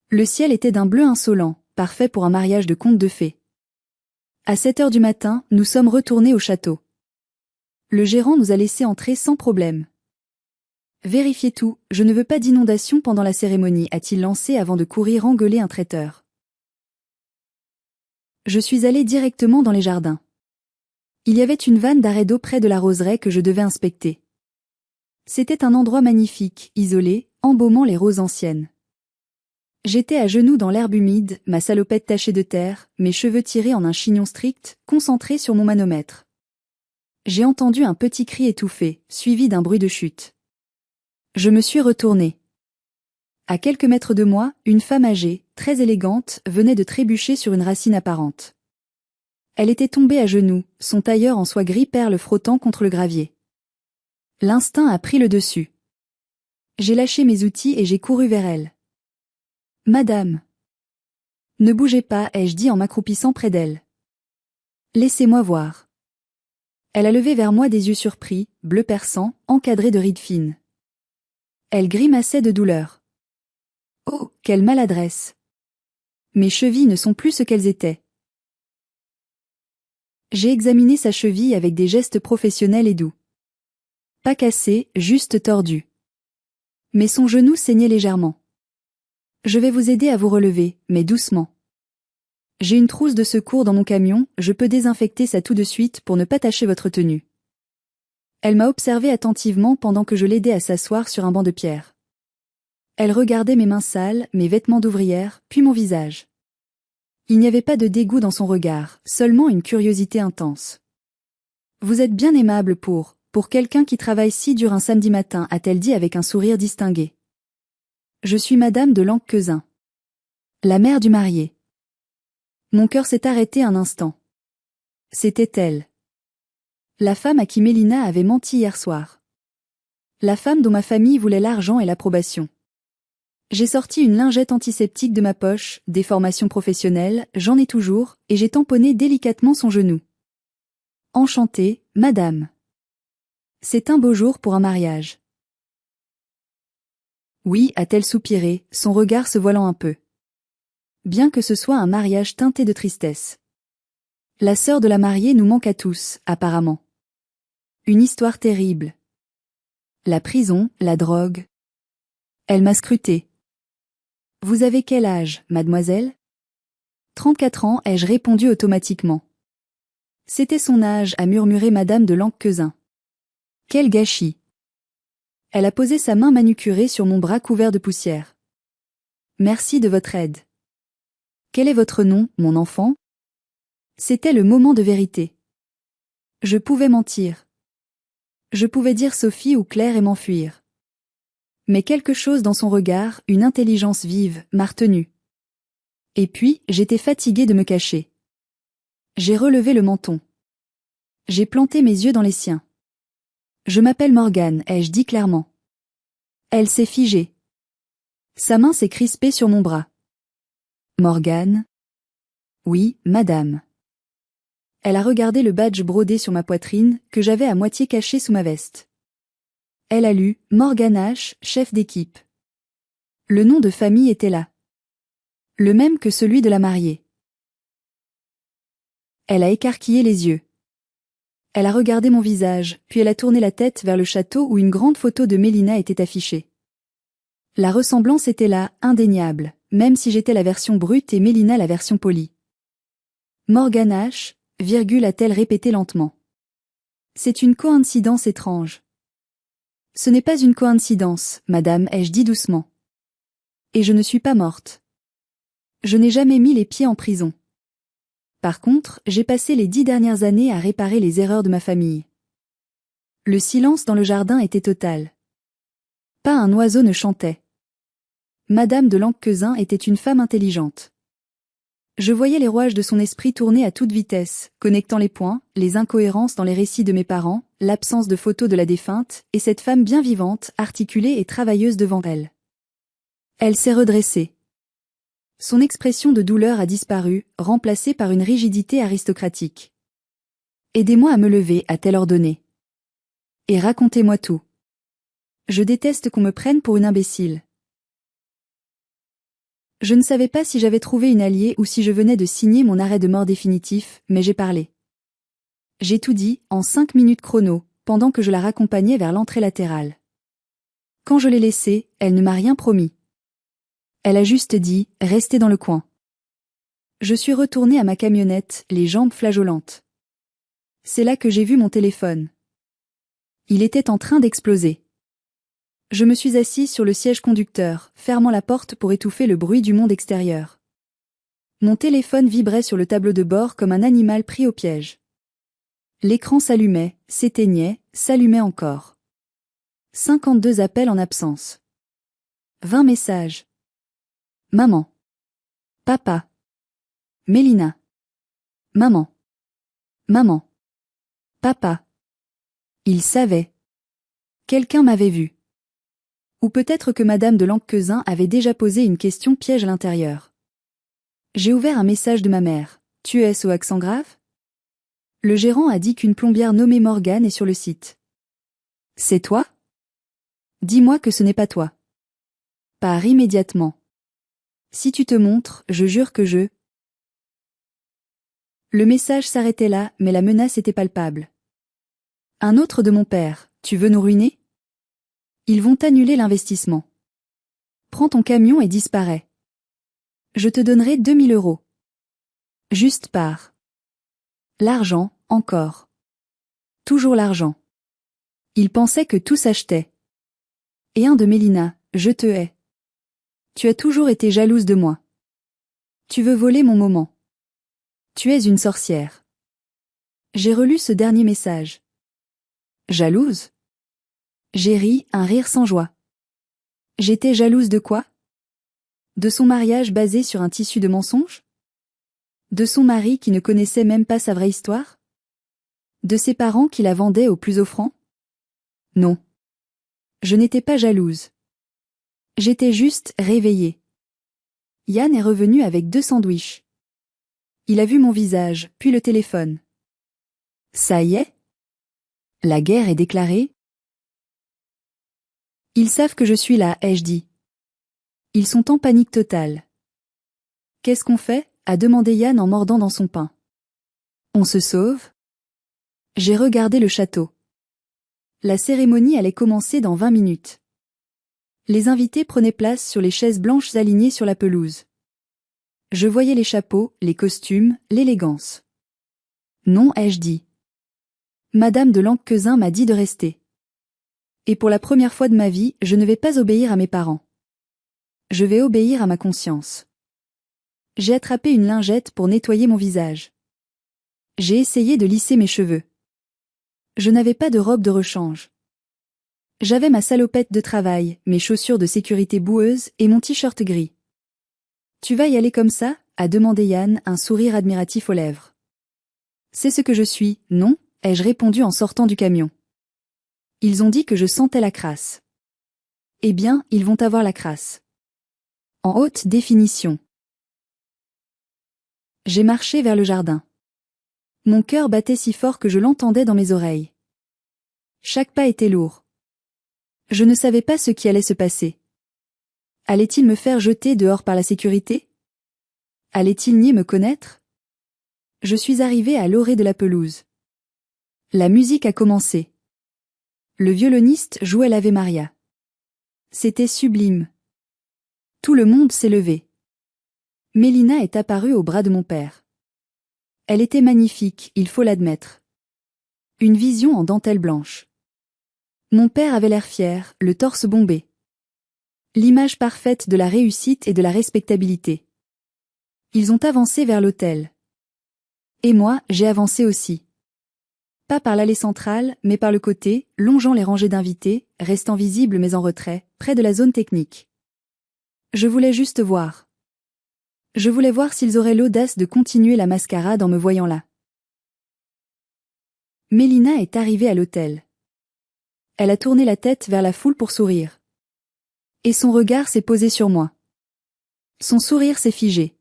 Le ciel était d'un bleu insolent, parfait pour un mariage de conte de fées. À 7 heures du matin, nous sommes retournés au château. Le gérant nous a laissés entrer sans problème. Vérifiez tout, je ne veux pas d'inondation pendant la cérémonie, a-t-il lancé avant de courir engueuler un traiteur. Je suis allé directement dans les jardins. Il y avait une vanne d'arrêt d'eau près de la roseraie que je devais inspecter. C'était un endroit magnifique, isolé, embaumant les roses anciennes. J'étais à genoux dans l'herbe humide, ma salopette tachée de terre, mes cheveux tirés en un chignon strict, concentrés sur mon manomètre. J'ai entendu un petit cri étouffé, suivi d'un bruit de chute. Je me suis retournée. À quelques mètres de moi, une femme âgée, très élégante, venait de trébucher sur une racine apparente. Elle était tombée à genoux, son tailleur en soie gris perle frottant contre le gravier. L'instinct a pris le dessus. J'ai lâché mes outils et j'ai couru vers elle. Madame. Ne bougez pas, ai-je dit en m'accroupissant près d'elle. Laissez-moi voir. Elle a levé vers moi des yeux surpris, bleu perçant, encadrés de rides fines. Elle grimaçait de douleur. Oh, quelle maladresse! Mes chevilles ne sont plus ce qu'elles étaient. J'ai examiné sa cheville avec des gestes professionnels et doux. Pas cassée, juste tordue. Mais son genou saignait légèrement. Je vais vous aider à vous relever, mais doucement. J'ai une trousse de secours dans mon camion, je peux désinfecter ça tout de suite pour ne pas tacher votre tenue. Elle m'a observé attentivement pendant que je l'aidais à s'asseoir sur un banc de pierre. Elle regardait mes mains sales, mes vêtements d'ouvrière, puis mon visage. Il n'y avait pas de dégoût dans son regard, seulement une curiosité intense. Vous êtes bien aimable pour quelqu'un qui travaille si dur un samedi matin, a-t-elle dit avec un sourire distingué. Je suis madame de Lanquezin. La mère du marié. Mon cœur s'est arrêté un instant. C'était elle. La femme à qui Mélina avait menti hier soir. La femme dont ma famille voulait l'argent et l'approbation. J'ai sorti une lingette antiseptique de ma poche, des formations professionnelles, j'en ai toujours, et j'ai tamponné délicatement son genou. Enchantée, madame. C'est un beau jour pour un mariage. Oui, a-t-elle soupiré, son regard se voilant un peu. Bien que ce soit un mariage teinté de tristesse. La sœur de la mariée nous manque à tous, apparemment. Une histoire terrible. La prison, la drogue. Elle m'a scruté. Vous avez quel âge, mademoiselle ? 34 ans, ai-je répondu automatiquement. C'était son âge, a murmuré madame de Lanquezin. Quel gâchis. Elle a posé sa main manucurée sur mon bras couvert de poussière. Merci de votre aide. Quel est votre nom, mon enfant ? C'était le moment de vérité. Je pouvais mentir. Je pouvais dire Sophie ou Claire et m'enfuir. Mais quelque chose dans son regard, une intelligence vive, m'a retenu. Et puis, j'étais fatiguée de me cacher. J'ai relevé le menton. J'ai planté mes yeux dans les siens. Je m'appelle Morgane, ai-je dit clairement. Elle s'est figée. Sa main s'est crispée sur mon bras. Morgane ? Oui, madame. Elle a regardé le badge brodé sur ma poitrine, que j'avais à moitié caché sous ma veste. Elle a lu « Morgane H, chef d'équipe ». Le nom de famille était là. Le même que celui de la mariée. Elle a écarquillé les yeux. Elle a regardé mon visage, puis elle a tourné la tête vers le château où une grande photo de Mélina était affichée. La ressemblance était là, indéniable, même si j'étais la version brute et Mélina la version polie. Morgane H, a-t-elle répété lentement. C'est une coïncidence étrange. Ce n'est pas une coïncidence, madame, ai-je dit doucement. Et je ne suis pas morte. Je n'ai jamais mis les pieds en prison. Par contre, j'ai passé les 10 dernières années à réparer les erreurs de ma famille. Le silence dans le jardin était total. Pas un oiseau ne chantait. Madame de Lanquezin était une femme intelligente. Je voyais les rouages de son esprit tourner à toute vitesse, connectant les points, les incohérences dans les récits de mes parents, l'absence de photos de la défunte, et cette femme bien vivante, articulée et travailleuse devant elle. Elle s'est redressée. Son expression de douleur a disparu, remplacée par une rigidité aristocratique. Aidez-moi à me lever, a-t-elle ordonné. Et racontez-moi tout. Je déteste qu'on me prenne pour une imbécile. Je ne savais pas si j'avais trouvé une alliée ou si je venais de signer mon arrêt de mort définitif, mais j'ai parlé. J'ai tout dit, en 5 minutes chrono, pendant que je la raccompagnais vers l'entrée latérale. Quand je l'ai laissée, elle ne m'a rien promis. Elle a juste dit, restez dans le coin. Je suis retournée à ma camionnette, les jambes flageolantes. C'est là que j'ai vu mon téléphone. Il était en train d'exploser. Je me suis assise sur le siège conducteur, fermant la porte pour étouffer le bruit du monde extérieur. Mon téléphone vibrait sur le tableau de bord comme un animal pris au piège. L'écran s'allumait, s'éteignait, s'allumait encore. 52 appels en absence. 20 messages. Maman. Papa. Mélina. Maman. Maman. Papa. Il savait. Quelqu'un m'avait vu. Ou peut-être que madame de Lanquezin avait déjà posé une question piège à l'intérieur. J'ai ouvert un message de ma mère. Tu es au accent grave ? Le gérant a dit qu'une plombière nommée Morgane est sur le site. C'est toi ? Dis-moi que ce n'est pas toi. Pars immédiatement. Si tu te montres, je jure que je... Le message s'arrêtait là, mais la menace était palpable. Un autre de mon père, tu veux nous ruiner? Ils vont annuler l'investissement. Prends ton camion et disparais. Je te donnerai 2000 euros. Juste pars. L'argent, encore. Toujours l'argent. Il pensait que tout s'achetait. Et un de Mélina, je te hais. Tu as toujours été jalouse de moi. Tu veux voler mon moment. Tu es une sorcière. J'ai relu ce dernier message. Jalouse? J'ai ri, un rire sans joie. J'étais jalouse de quoi? De son mariage basé sur un tissu de mensonges? De son mari qui ne connaissait même pas sa vraie histoire? De ses parents qui la vendaient au plus offrant? Non. Je n'étais pas jalouse. J'étais juste réveillée. Yann est revenu avec 2 sandwichs. Il a vu mon visage, puis le téléphone. Ça y est? La guerre est déclarée? Ils savent que je suis là, ai-je dit. Ils sont en panique totale. Qu'est-ce qu'on fait? A demandé Yann en mordant dans son pain. On se sauve? J'ai regardé le château. La cérémonie allait commencer dans 20 minutes. Les invités prenaient place sur les chaises blanches alignées sur la pelouse. Je voyais les chapeaux, les costumes, l'élégance. Non, ai-je dit. Madame de Lanquezin m'a dit de rester. Et pour la première fois de ma vie, je ne vais pas obéir à mes parents. Je vais obéir à ma conscience. J'ai attrapé une lingette pour nettoyer mon visage. J'ai essayé de lisser mes cheveux. Je n'avais pas de robe de rechange. J'avais ma salopette de travail, mes chaussures de sécurité boueuses et mon t-shirt gris. Tu vas y aller comme ça? A demandé Yann, un sourire admiratif aux lèvres. C'est ce que je suis, non? Ai-je répondu en sortant du camion. Ils ont dit que je sentais la crasse. Eh bien, ils vont avoir la crasse. En haute définition. J'ai marché vers le jardin. Mon cœur battait si fort que je l'entendais dans mes oreilles. Chaque pas était lourd. Je ne savais pas ce qui allait se passer. Allait-il me faire jeter dehors par la sécurité? Allait-il nier me connaître? Je suis arrivé à l'orée de la pelouse. La musique a commencé. Le violoniste jouait l'Ave Maria. C'était sublime. Tout le monde s'est levé. Mélina est apparue au bras de mon père. Elle était magnifique, il faut l'admettre. Une vision en dentelle blanche. Mon père avait l'air fier, le torse bombé. L'image parfaite de la réussite et de la respectabilité. Ils ont avancé vers l'autel. Et moi, j'ai avancé aussi. Pas par l'allée centrale, mais par le côté, longeant les rangées d'invités, restant visible mais en retrait, près de la zone technique. Je voulais juste voir. Je voulais voir s'ils auraient l'audace de continuer la mascarade en me voyant là. Mélina est arrivée à l'autel. Elle a tourné la tête vers la foule pour sourire. Et son regard s'est posé sur moi. Son sourire s'est figé.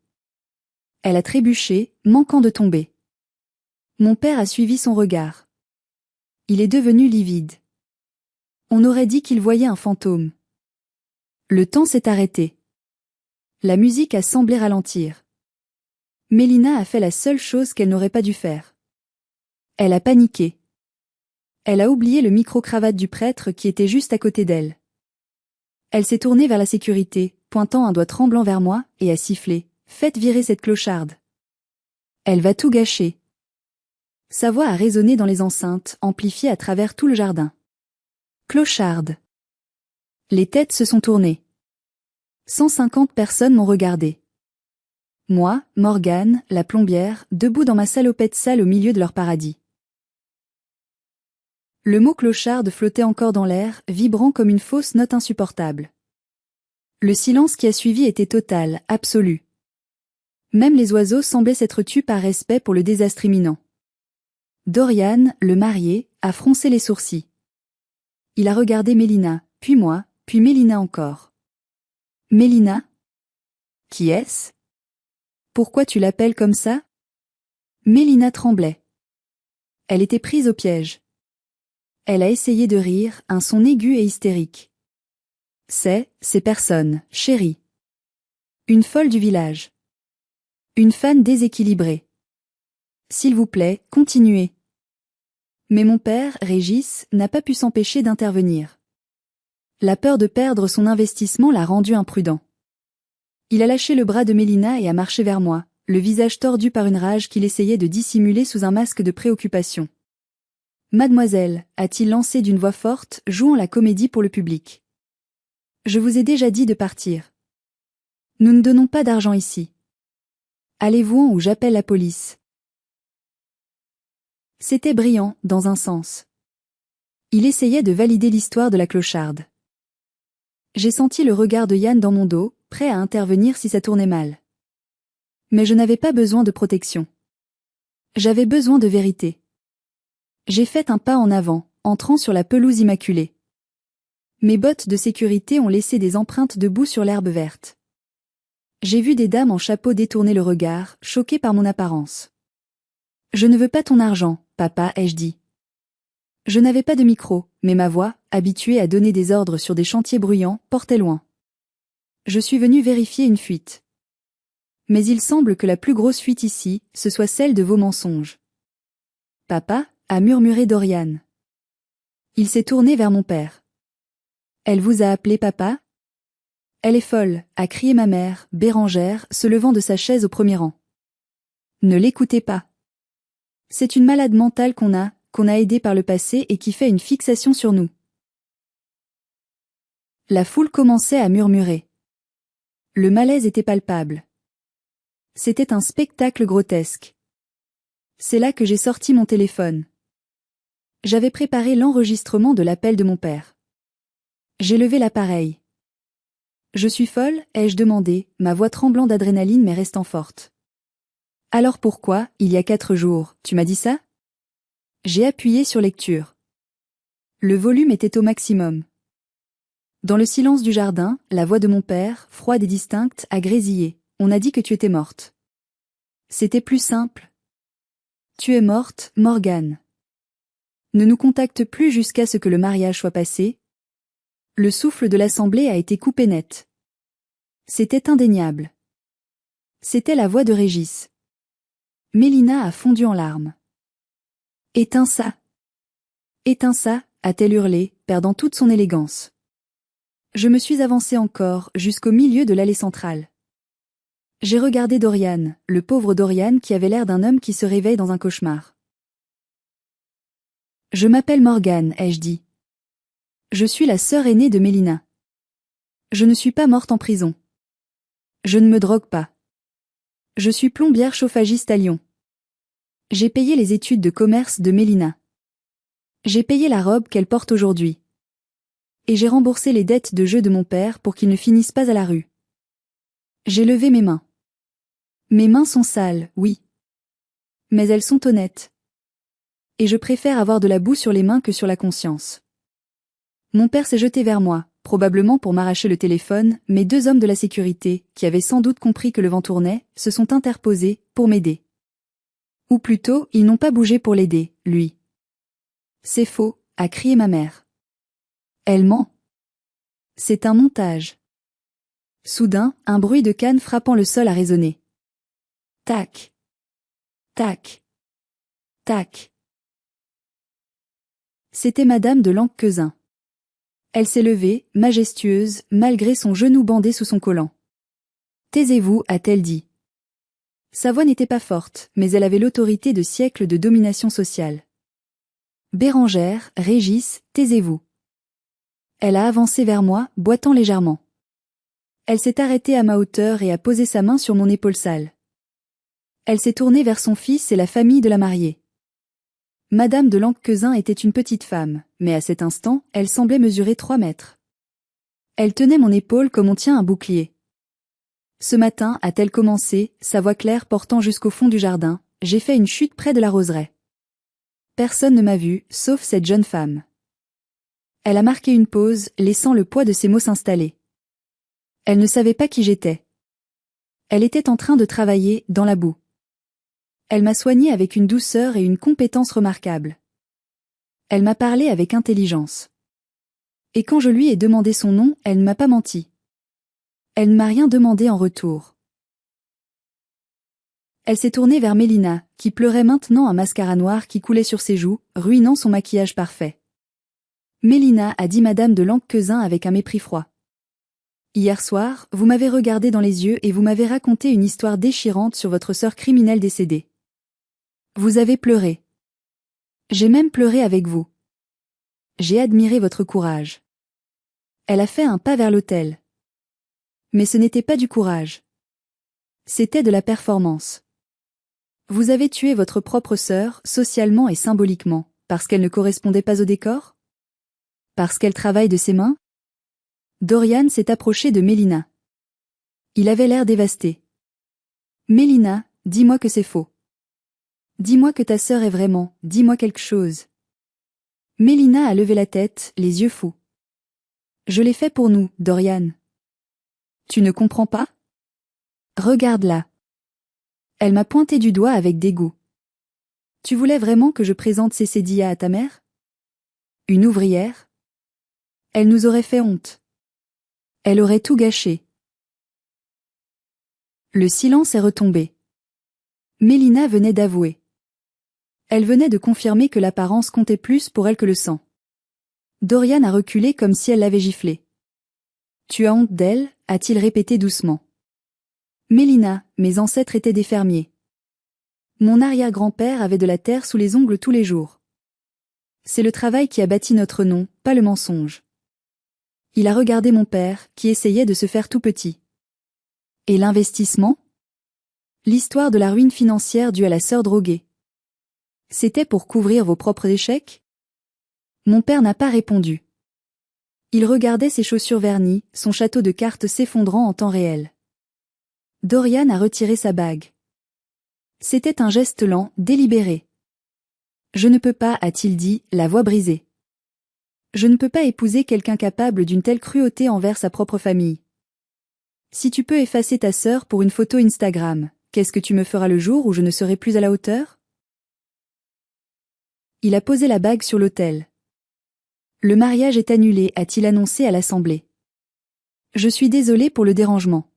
Elle a trébuché, manquant de tomber. Mon père a suivi son regard. Il est devenu livide. On aurait dit qu'il voyait un fantôme. Le temps s'est arrêté. La musique a semblé ralentir. Mélina a fait la seule chose qu'elle n'aurait pas dû faire. Elle a paniqué. Elle a oublié le micro-cravate du prêtre qui était juste à côté d'elle. Elle s'est tournée vers la sécurité, pointant un doigt tremblant vers moi, et a sifflé « Faites virer cette clocharde !» Elle va tout gâcher. Sa voix a résonné dans les enceintes, amplifiée à travers tout le jardin. Clocharde. Les têtes se sont tournées. 150 personnes m'ont regardé. Moi, Morgane, la plombière, debout dans ma salopette sale au milieu de leur paradis. Le mot clocharde flottait encore dans l'air, vibrant comme une fausse note insupportable. Le silence qui a suivi était total, absolu. Même les oiseaux semblaient s'être tus par respect pour le désastre imminent. Dorian, le marié, a froncé les sourcils. Il a regardé Mélina, puis moi, puis Mélina encore. Mélina? Qui est-ce? Pourquoi tu l'appelles comme ça? Mélina tremblait. Elle était prise au piège. Elle a essayé de rire, un son aigu et hystérique. C'est personne, chérie. Une folle du village. Une fan déséquilibrée. S'il vous plaît, continuez. Mais mon père, Régis, n'a pas pu s'empêcher d'intervenir. La peur de perdre son investissement l'a rendu imprudent. Il a lâché le bras de Mélina et a marché vers moi, le visage tordu par une rage qu'il essayait de dissimuler sous un masque de préoccupation. Mademoiselle, a-t-il lancé d'une voix forte, jouant la comédie pour le public. Je vous ai déjà dit de partir. Nous ne donnons pas d'argent ici. Allez-vous-en ou j'appelle la police. C'était brillant, dans un sens. Il essayait de valider l'histoire de la clocharde. J'ai senti le regard de Yann dans mon dos, prêt à intervenir si ça tournait mal. Mais je n'avais pas besoin de protection. J'avais besoin de vérité. J'ai fait un pas en avant, entrant sur la pelouse immaculée. Mes bottes de sécurité ont laissé des empreintes de boue sur l'herbe verte. J'ai vu des dames en chapeau détourner le regard, choquées par mon apparence. Je ne veux pas ton argent, papa, ai-je dit. Je n'avais pas de micro, mais ma voix, habituée à donner des ordres sur des chantiers bruyants, portait loin. Je suis venu vérifier une fuite. Mais il semble que la plus grosse fuite ici, ce soit celle de vos mensonges. Papa, a murmuré Dorian. Il s'est tourné vers mon père. Elle vous a appelé papa? Elle est folle, a crié ma mère, Bérangère, se levant de sa chaise au premier rang. Ne l'écoutez pas. C'est une malade mentale qu'on a aidée par le passé et qui fait une fixation sur nous. La foule commençait à murmurer. Le malaise était palpable. C'était un spectacle grotesque. C'est là que j'ai sorti mon téléphone. J'avais préparé l'enregistrement de l'appel de mon père. J'ai levé l'appareil. Je suis folle, ai-je demandé, ma voix tremblant d'adrénaline mais restant forte. Alors pourquoi, il y a 4 jours, tu m'as dit ça? J'ai appuyé sur lecture. Le volume était au maximum. Dans le silence du jardin, la voix de mon père, froide et distincte, a grésillé. On a dit que tu étais morte. C'était plus simple. Tu es morte, Morgane. Ne nous contacte plus jusqu'à ce que le mariage soit passé. Le souffle de l'assemblée a été coupé net. C'était indéniable. C'était la voix de Régis. Mélina a fondu en larmes. Éteins ça. Éteins ça, a-t-elle hurlé, perdant toute son élégance. Je me suis avancée encore, jusqu'au milieu de l'allée centrale. J'ai regardé Dorian, le pauvre Dorian qui avait l'air d'un homme qui se réveille dans un cauchemar. Je m'appelle Morgane, ai-je dit. Je suis la sœur aînée de Mélina. Je ne suis pas morte en prison. Je ne me drogue pas. Je suis plombière chauffagiste à Lyon. J'ai payé les études de commerce de Mélina. J'ai payé la robe qu'elle porte aujourd'hui. Et j'ai remboursé les dettes de jeu de mon père pour qu'il ne finisse pas à la rue. J'ai levé mes mains. Mes mains sont sales, oui. Mais elles sont honnêtes. Et je préfère avoir de la boue sur les mains que sur la conscience. Mon père s'est jeté vers moi, probablement pour m'arracher le téléphone, mais 2 hommes de la sécurité, qui avaient sans doute compris que le vent tournait, se sont interposés, pour m'aider. Ou plutôt, ils n'ont pas bougé pour l'aider, lui. C'est faux, a crié ma mère. Elle ment. C'est un montage. Soudain, un bruit de canne frappant le sol a résonné. Tac. Tac. Tac. C'était Madame de Lanquezin. Elle s'est levée, majestueuse, malgré son genou bandé sous son collant. Taisez-vous, a-t-elle dit. Sa voix n'était pas forte, mais elle avait l'autorité de siècles de domination sociale. Bérangère, Régis, taisez-vous. Elle a avancé vers moi, boitant légèrement. Elle s'est arrêtée à ma hauteur et a posé sa main sur mon épaule sale. Elle s'est tournée vers son fils et la famille de la mariée. Madame de Lanquezin était une petite femme, mais à cet instant, elle semblait mesurer 3 mètres. Elle tenait mon épaule comme on tient un bouclier. Ce matin, a-t-elle commencé, sa voix claire portant jusqu'au fond du jardin, j'ai fait une chute près de la roseraie. Personne ne m'a vu, sauf cette jeune femme. Elle a marqué une pause, laissant le poids de ses mots s'installer. Elle ne savait pas qui j'étais. Elle était en train de travailler, dans la boue. Elle m'a soignée avec une douceur et une compétence remarquables. Elle m'a parlé avec intelligence. Et quand je lui ai demandé son nom, elle ne m'a pas menti. Elle ne m'a rien demandé en retour. Elle s'est tournée vers Mélina, qui pleurait maintenant un mascara noir qui coulait sur ses joues, ruinant son maquillage parfait. Mélina, a dit Madame de Lanquezin avec un mépris froid. Hier soir, vous m'avez regardé dans les yeux et vous m'avez raconté une histoire déchirante sur votre sœur criminelle décédée. Vous avez pleuré. J'ai même pleuré avec vous. J'ai admiré votre courage. Elle a fait un pas vers l'autel. Mais ce n'était pas du courage. C'était de la performance. Vous avez tué votre propre sœur, socialement et symboliquement, parce qu'elle ne correspondait pas au décor? Parce qu'elle travaille de ses mains? Dorian s'est approché de Mélina. Il avait l'air dévasté. Mélina, dis-moi que c'est faux. Dis-moi que ta sœur est vraiment, dis-moi quelque chose. Mélina a levé la tête, les yeux fous. Je l'ai fait pour nous, Dorian. Tu ne comprends pas? Regarde-la. Elle m'a pointé du doigt avec dégoût. Tu voulais vraiment que je présente Cécédia à ta mère? Une ouvrière? Elle nous aurait fait honte. Elle aurait tout gâché. Le silence est retombé. Mélina venait d'avouer. Elle venait de confirmer que l'apparence comptait plus pour elle que le sang. Dorian a reculé comme si elle l'avait giflé. Tu as honte d'elle, a-t-il répété doucement. Mélina, mes ancêtres étaient des fermiers. Mon arrière-grand-père avait de la terre sous les ongles tous les jours. C'est le travail qui a bâti notre nom, pas le mensonge. Il a regardé mon père, qui essayait de se faire tout petit. Et l'investissement? L'histoire de la ruine financière due à la sœur droguée. C'était pour couvrir vos propres échecs? Mon père n'a pas répondu. Il regardait ses chaussures vernies, son château de cartes s'effondrant en temps réel. Dorian a retiré sa bague. C'était un geste lent, délibéré. Je ne peux pas, a-t-il dit, la voix brisée. Je ne peux pas épouser quelqu'un capable d'une telle cruauté envers sa propre famille. Si tu peux effacer ta sœur pour une photo Instagram, qu'est-ce que tu me feras le jour où je ne serai plus à la hauteur? Il a posé la bague sur l'autel. Le mariage est annulé, a-t-il annoncé à l'Assemblée. Je suis désolé pour le dérangement.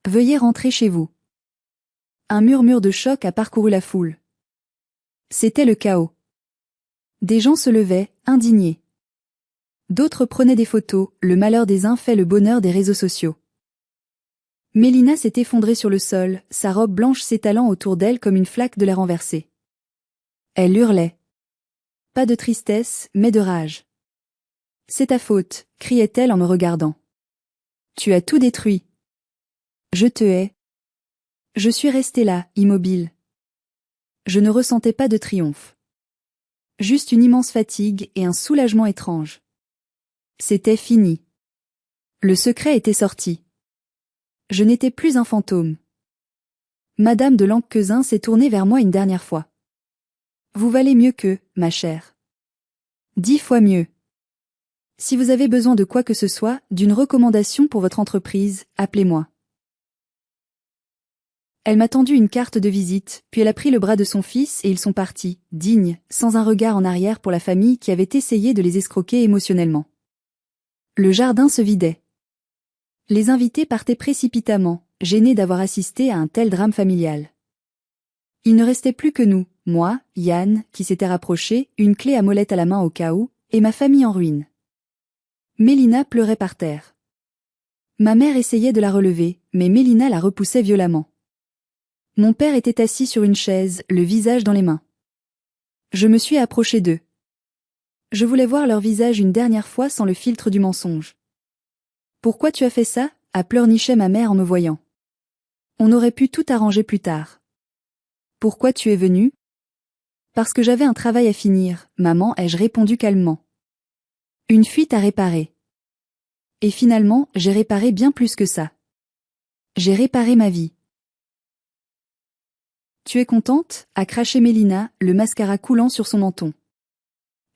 Veuillez rentrer chez vous. Un murmure de choc a parcouru la foule. C'était le chaos. Des gens se levaient, indignés. D'autres prenaient des photos, le malheur des uns fait le bonheur des réseaux sociaux. Mélina s'est effondrée sur le sol, sa robe blanche s'étalant autour d'elle comme une flaque de l'air renversée. Elle hurlait. Pas de tristesse, mais de rage. C'est ta faute, criait-elle en me regardant. Tu as tout détruit. Je te hais. Je suis restée là, immobile. Je ne ressentais pas de triomphe. Juste une immense fatigue et un soulagement étrange. C'était fini. Le secret était sorti. Je n'étais plus un fantôme. Madame de Lanquezin s'est tournée vers moi une dernière fois. Vous valez mieux que, ma chère. 10 fois mieux. Si vous avez besoin de quoi que ce soit, d'une recommandation pour votre entreprise, appelez-moi. Elle m'a tendu une carte de visite, puis elle a pris le bras de son fils et ils sont partis, dignes, sans un regard en arrière pour la famille qui avait essayé de les escroquer émotionnellement. Le jardin se vidait. Les invités partaient précipitamment, gênés d'avoir assisté à un tel drame familial. Il ne restait plus que nous, moi, Yann, qui s'était rapproché, une clé à molette à la main au cas où, et ma famille en ruine. Mélina pleurait par terre. Ma mère essayait de la relever, mais Mélina la repoussait violemment. Mon père était assis sur une chaise, le visage dans les mains. Je me suis approché d'eux. Je voulais voir leur visage une dernière fois sans le filtre du mensonge. Pourquoi tu as fait ça? A pleurniché ma mère en me voyant. On aurait pu tout arranger plus tard. Pourquoi tu es venue? Parce que j'avais un travail à finir, maman, ai-je répondu calmement. Une fuite à réparer. Et finalement, j'ai réparé bien plus que ça. J'ai réparé ma vie. Tu es contente? A craché Mélina, le mascara coulant sur son menton.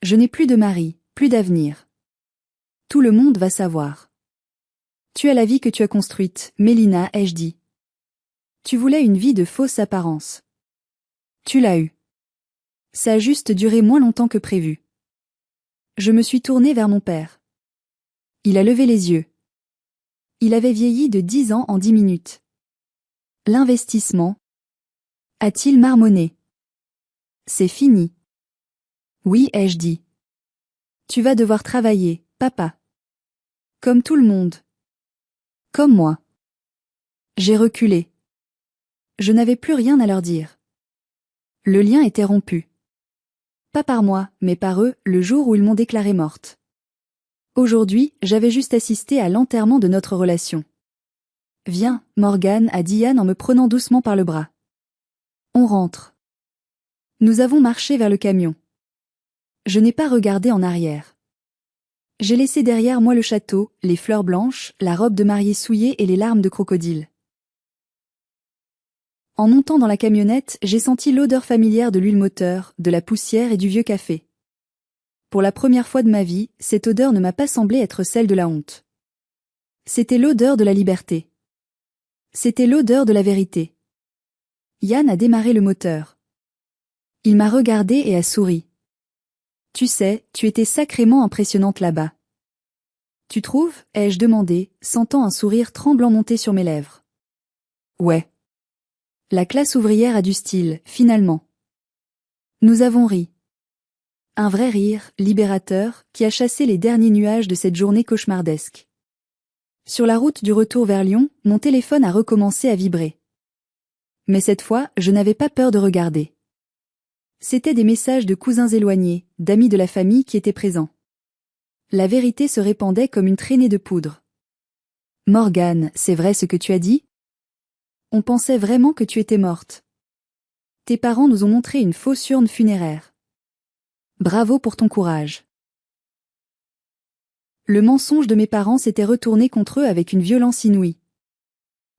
Je n'ai plus de mari, plus d'avenir. Tout le monde va savoir. Tu as la vie que tu as construite, Mélina, ai-je dit. Tu voulais une vie de fausse apparence. Tu l'as eue. Ça a juste duré moins longtemps que prévu. Je me suis tournée vers mon père. Il a levé les yeux. Il avait vieilli de 10 ans en 10 minutes. L'investissement, a-t-il marmonné. C'est fini. Oui, ai-je dit. Tu vas devoir travailler, papa. Comme tout le monde. Comme moi. J'ai reculé. Je n'avais plus rien à leur dire. Le lien était rompu. Pas par moi, mais par eux, le jour où ils m'ont déclarée morte. Aujourd'hui, j'avais juste assisté à l'enterrement de notre relation. Viens, Morgane, a dit Yann en me prenant doucement par le bras. On rentre. Nous avons marché vers le camion. Je n'ai pas regardé en arrière. J'ai laissé derrière moi le château, les fleurs blanches, la robe de mariée souillée et les larmes de crocodile. En montant dans la camionnette, j'ai senti l'odeur familière de l'huile moteur, de la poussière et du vieux café. Pour la première fois de ma vie, cette odeur ne m'a pas semblé être celle de la honte. C'était l'odeur de la liberté. C'était l'odeur de la vérité. Yann a démarré le moteur. Il m'a regardé et a souri. Tu sais, tu étais sacrément impressionnante là-bas. Tu trouves, ai-je demandé, sentant un sourire tremblant monter sur mes lèvres. Ouais. La classe ouvrière a du style, finalement. Nous avons ri. Un vrai rire, libérateur, qui a chassé les derniers nuages de cette journée cauchemardesque. Sur la route du retour vers Lyon, mon téléphone a recommencé à vibrer. Mais cette fois, je n'avais pas peur de regarder. C'étaient des messages de cousins éloignés, d'amis de la famille qui étaient présents. La vérité se répandait comme une traînée de poudre. Morgane, c'est vrai ce que tu as dit ? On pensait vraiment que tu étais morte. Tes parents nous ont montré une fausse urne funéraire. Bravo pour ton courage. Le mensonge de mes parents s'était retourné contre eux avec une violence inouïe.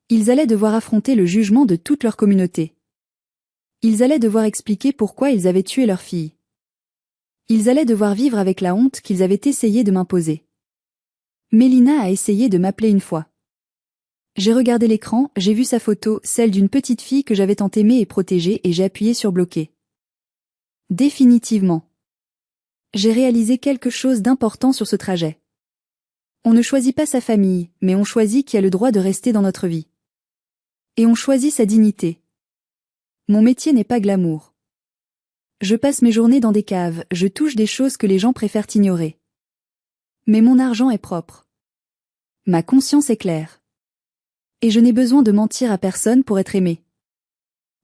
Ils allaient devoir affronter le jugement de toute leur communauté. Ils allaient devoir expliquer pourquoi ils avaient tué leur fille. Ils allaient devoir vivre avec la honte qu'ils avaient essayé de m'imposer. Mélina a essayé de m'appeler une fois. J'ai regardé l'écran, j'ai vu sa photo, celle d'une petite fille que j'avais tant aimée et protégée, et j'ai appuyé sur bloquer. Définitivement. J'ai réalisé quelque chose d'important sur ce trajet. On ne choisit pas sa famille, mais on choisit qui a le droit de rester dans notre vie. Et on choisit sa dignité. Mon métier n'est pas glamour. Je passe mes journées dans des caves, je touche des choses que les gens préfèrent ignorer. Mais mon argent est propre. Ma conscience est claire. Et je n'ai besoin de mentir à personne pour être aimé.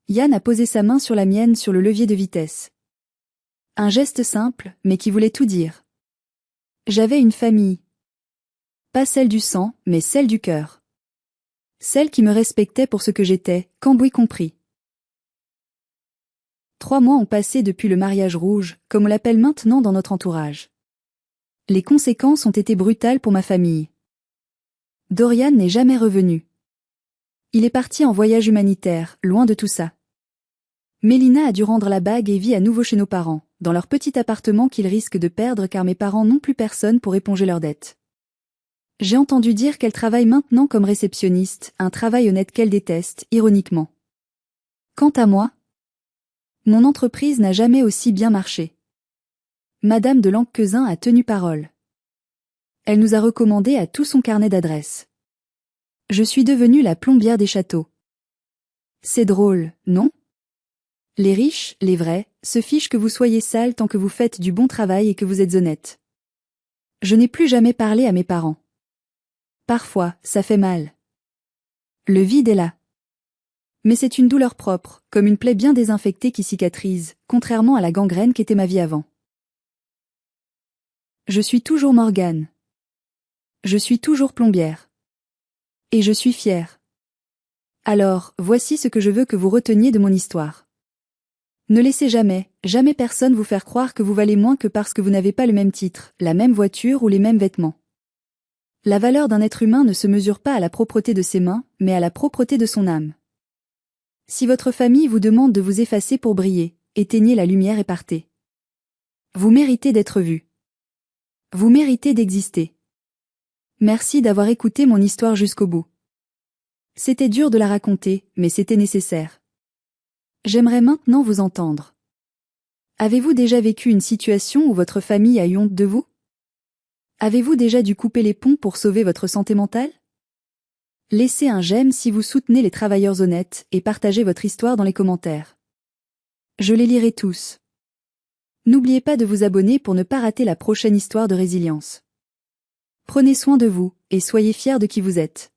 Yann a posé sa main sur la mienne sur le levier de vitesse. Un geste simple, mais qui voulait tout dire. J'avais une famille. Pas celle du sang, mais celle du cœur. Celle qui me respectait pour ce que j'étais, Cambouis compris. 3 mois ont passé depuis le mariage rouge, comme on l'appelle maintenant dans notre entourage. Les conséquences ont été brutales pour ma famille. Dorian n'est jamais revenu. Il est parti en voyage humanitaire, loin de tout ça. Mélina a dû rendre la bague et vit à nouveau chez nos parents, dans leur petit appartement qu'ils risquent de perdre car mes parents n'ont plus personne pour éponger leurs dettes. J'ai entendu dire qu'elle travaille maintenant comme réceptionniste, un travail honnête qu'elle déteste, ironiquement. Quant à moi, mon entreprise n'a jamais aussi bien marché. Madame de Lanquezin a tenu parole. Elle nous a recommandé à tout son carnet d'adresses. Je suis devenue la plombière des châteaux. C'est drôle, non ? Les riches, les vrais, se fichent que vous soyez sale tant que vous faites du bon travail et que vous êtes honnête. Je n'ai plus jamais parlé à mes parents. Parfois, ça fait mal. Le vide est là. Mais c'est une douleur propre, comme une plaie bien désinfectée qui cicatrise, contrairement à la gangrène qu'était ma vie avant. Je suis toujours Morgane. Je suis toujours plombière. Et je suis fière. Alors, voici ce que je veux que vous reteniez de mon histoire. Ne laissez jamais, jamais personne vous faire croire que vous valez moins que parce que vous n'avez pas le même titre, la même voiture ou les mêmes vêtements. La valeur d'un être humain ne se mesure pas à la propreté de ses mains, mais à la propreté de son âme. Si votre famille vous demande de vous effacer pour briller, éteignez la lumière et partez. Vous méritez d'être vu. Vous méritez d'exister. Merci d'avoir écouté mon histoire jusqu'au bout. C'était dur de la raconter, mais c'était nécessaire. J'aimerais maintenant vous entendre. Avez-vous déjà vécu une situation où votre famille a eu honte de vous ? Avez-vous déjà dû couper les ponts pour sauver votre santé mentale ? Laissez un j'aime si vous soutenez les travailleurs honnêtes et partagez votre histoire dans les commentaires. Je les lirai tous. N'oubliez pas de vous abonner pour ne pas rater la prochaine histoire de résilience. Prenez soin de vous, et soyez fiers de qui vous êtes.